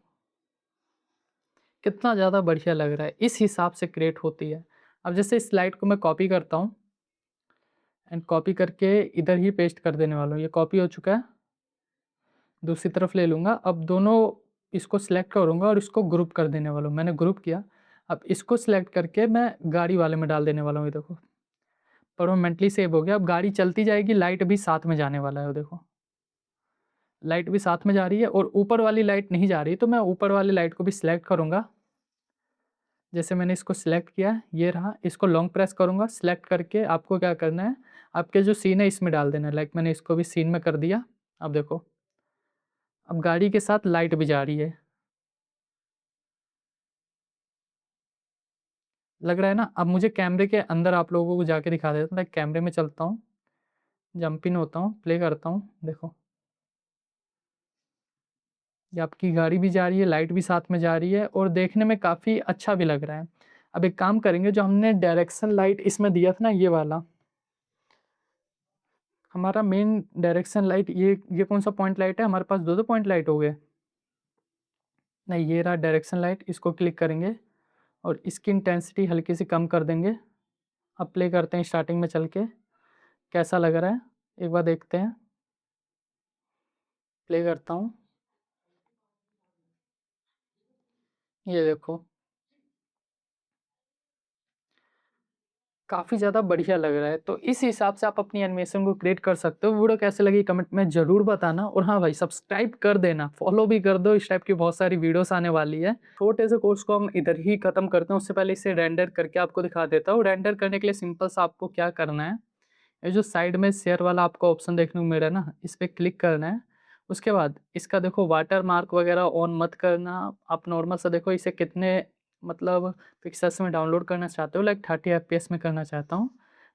कितना ज़्यादा बढ़िया लग रहा है, इस हिसाब से क्रिएट होती है। अब जैसे इस स्लाइड को मैं कॉपी करता हूँ एंड कॉपी करके इधर ही पेस्ट कर देने वाला हूँ। ये कॉपी हो चुका है। दूसरी तरफ ले लूँगा, अब दोनों इसको सिलेक्ट करूँगा और इसको ग्रुप कर देने वाला हूँ। मैंने ग्रुप किया, अब इसको सिलेक्ट करके मैं गाड़ी वाले में डाल देने वाला हूँ। ये देखो, परमानेंटली सेव हो गया। अब गाड़ी चलती जाएगी, लाइट भी साथ में जाने वाला है। वो देखो, लाइट भी साथ में जा रही है और ऊपर वाली लाइट नहीं जा रही, तो मैं ऊपर वाली लाइट को भी सिलेक्ट करूँगा। जैसे मैंने इसको सिलेक्ट किया, ये रहा, इसको लॉन्ग प्रेस करूँगा। सिलेक्ट करके आपको क्या करना है, आपके जो सीन है इसमें डाल देना है। लाइक मैंने इसको भी सीन में कर दिया। अब देखो, अब गाड़ी के साथ लाइट भी जा रही है। लग रहा है ना? अब मुझे कैमरे के अंदर आप लोगों को जाके दिखा देता हूँ। लाइक कैमरे में चलता हूँ, जंप इन होता हूँ, प्ले करता हूँ। देखो, ये आपकी गाड़ी भी जा रही है, लाइट भी साथ में जा रही है और देखने में काफ़ी अच्छा भी लग रहा है। अब एक काम करेंगे, जो हमने डायरेक्शन लाइट इसमें दिया था ना, ये वाला, हमारा मेन डायरेक्शन लाइट, ये कौन-सा पॉइंट लाइट है? हमारे पास 2-2 पॉइंट लाइट हो गए। नहीं, ये रहा डायरेक्शन लाइट, इसको क्लिक करेंगे और इसकी इंटेंसिटी हल्की सी कम कर देंगे। अब प्ले करते हैं स्टार्टिंग में चल के, कैसा लग रहा है? एक बार देखते हैं। प्ले करता हूँ, ये देखो, काफ़ी ज़्यादा बढ़िया लग रहा है। तो इस हिसाब से आप अपनी एनिमेशन को क्रिएट कर सकते हो। वीडियो कैसे लगी कमेंट में ज़रूर बताना और हाँ भाई, सब्सक्राइब कर देना, फॉलो भी कर दो। इस टाइप की बहुत सारी वीडियोस आने वाली है। छोटे से कोर्स को हम इधर ही खत्म करते हैं, उससे पहले इसे रेंडर करके आपको दिखा देता हूँ। रेंडर करने के लिए सिंपल सा आपको क्या करना है, ये जो साइड में शेयर वाला आपको ऑप्शन देखने को मिल रहा है ना, इस पे क्लिक करना है। उसके बाद इसका देखो वाटर मार्क वगैरह ऑन मत करना। आप नॉर्मल सा देखो, इसे कितने मतलब पिक्सेल्स में डाउनलोड करना चाहते हो। लाइक 30 एफपीएस में करना चाहता हूँ।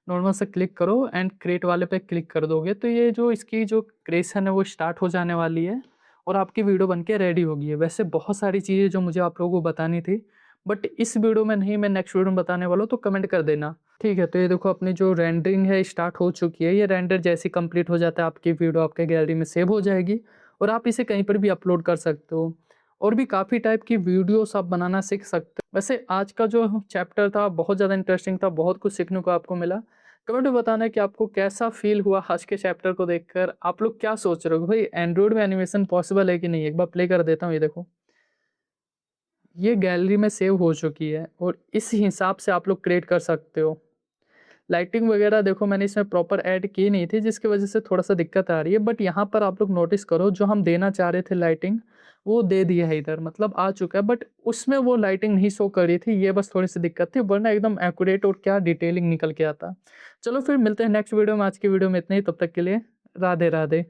नॉर्मल से क्लिक करो एंड क्रिएट वाले पे क्लिक कर दोगे तो ये जो इसकी जो क्रिएशन है वो स्टार्ट हो जाने वाली है और आपकी वीडियो बन के रेडी होगी है। वैसे बहुत सारी चीज़ें जो मुझे आप लोगों को बतानी थी, बट इस वीडियो में नहीं, मैं नेक्स्ट वीडियो में बताने वाला हूँ, तो कमेंट कर देना। ठीक है, तो ये देखो अपनी जो रेंडरिंग है स्टार्ट हो चुकी है। ये रेंडर जैसी कंप्लीट हो जाता है, आपकी वीडियो आपके गैलरी में सेव हो जाएगी और आप इसे कहीं पर भी अपलोड कर सकते हो। और भी काफ़ी टाइप की वीडियोस आप बनाना सीख सकते हो। वैसे आज का जो चैप्टर था बहुत ज़्यादा इंटरेस्टिंग था, बहुत कुछ सीखने को आपको मिला। कमेंट में बताना कि आपको कैसा फील हुआ आज के चैप्टर को देखकर। आप लोग क्या सोच रहे हो भाई, एंड्रॉइड में एनिमेशन पॉसिबल है कि नहीं? एक बार प्ले कर देता हूँ। ये देखो, ये गैलरी में सेव हो चुकी है और इस हिसाब से आप लोग क्रिएट कर सकते हो। लाइटिंग वगैरह देखो मैंने इसमें प्रॉपर ऐड की नहीं थी, जिसकी वजह से थोड़ा सा दिक्कत आ रही है, बट यहाँ पर आप लोग नोटिस करो, जो हम देना चाह रहे थे लाइटिंग, वो दे दिया है इधर, मतलब आ चुका है, बट उसमें वो लाइटिंग नहीं शो कर रही थी। ये बस थोड़ी सी दिक्कत थी, वरना एकदम एक्यूरेट और क्या डिटेलिंग निकल के आता। चलो फिर मिलते हैं नेक्स्ट वीडियो में। आज की वीडियो में इतना ही, तब तक के लिए राधे राधे।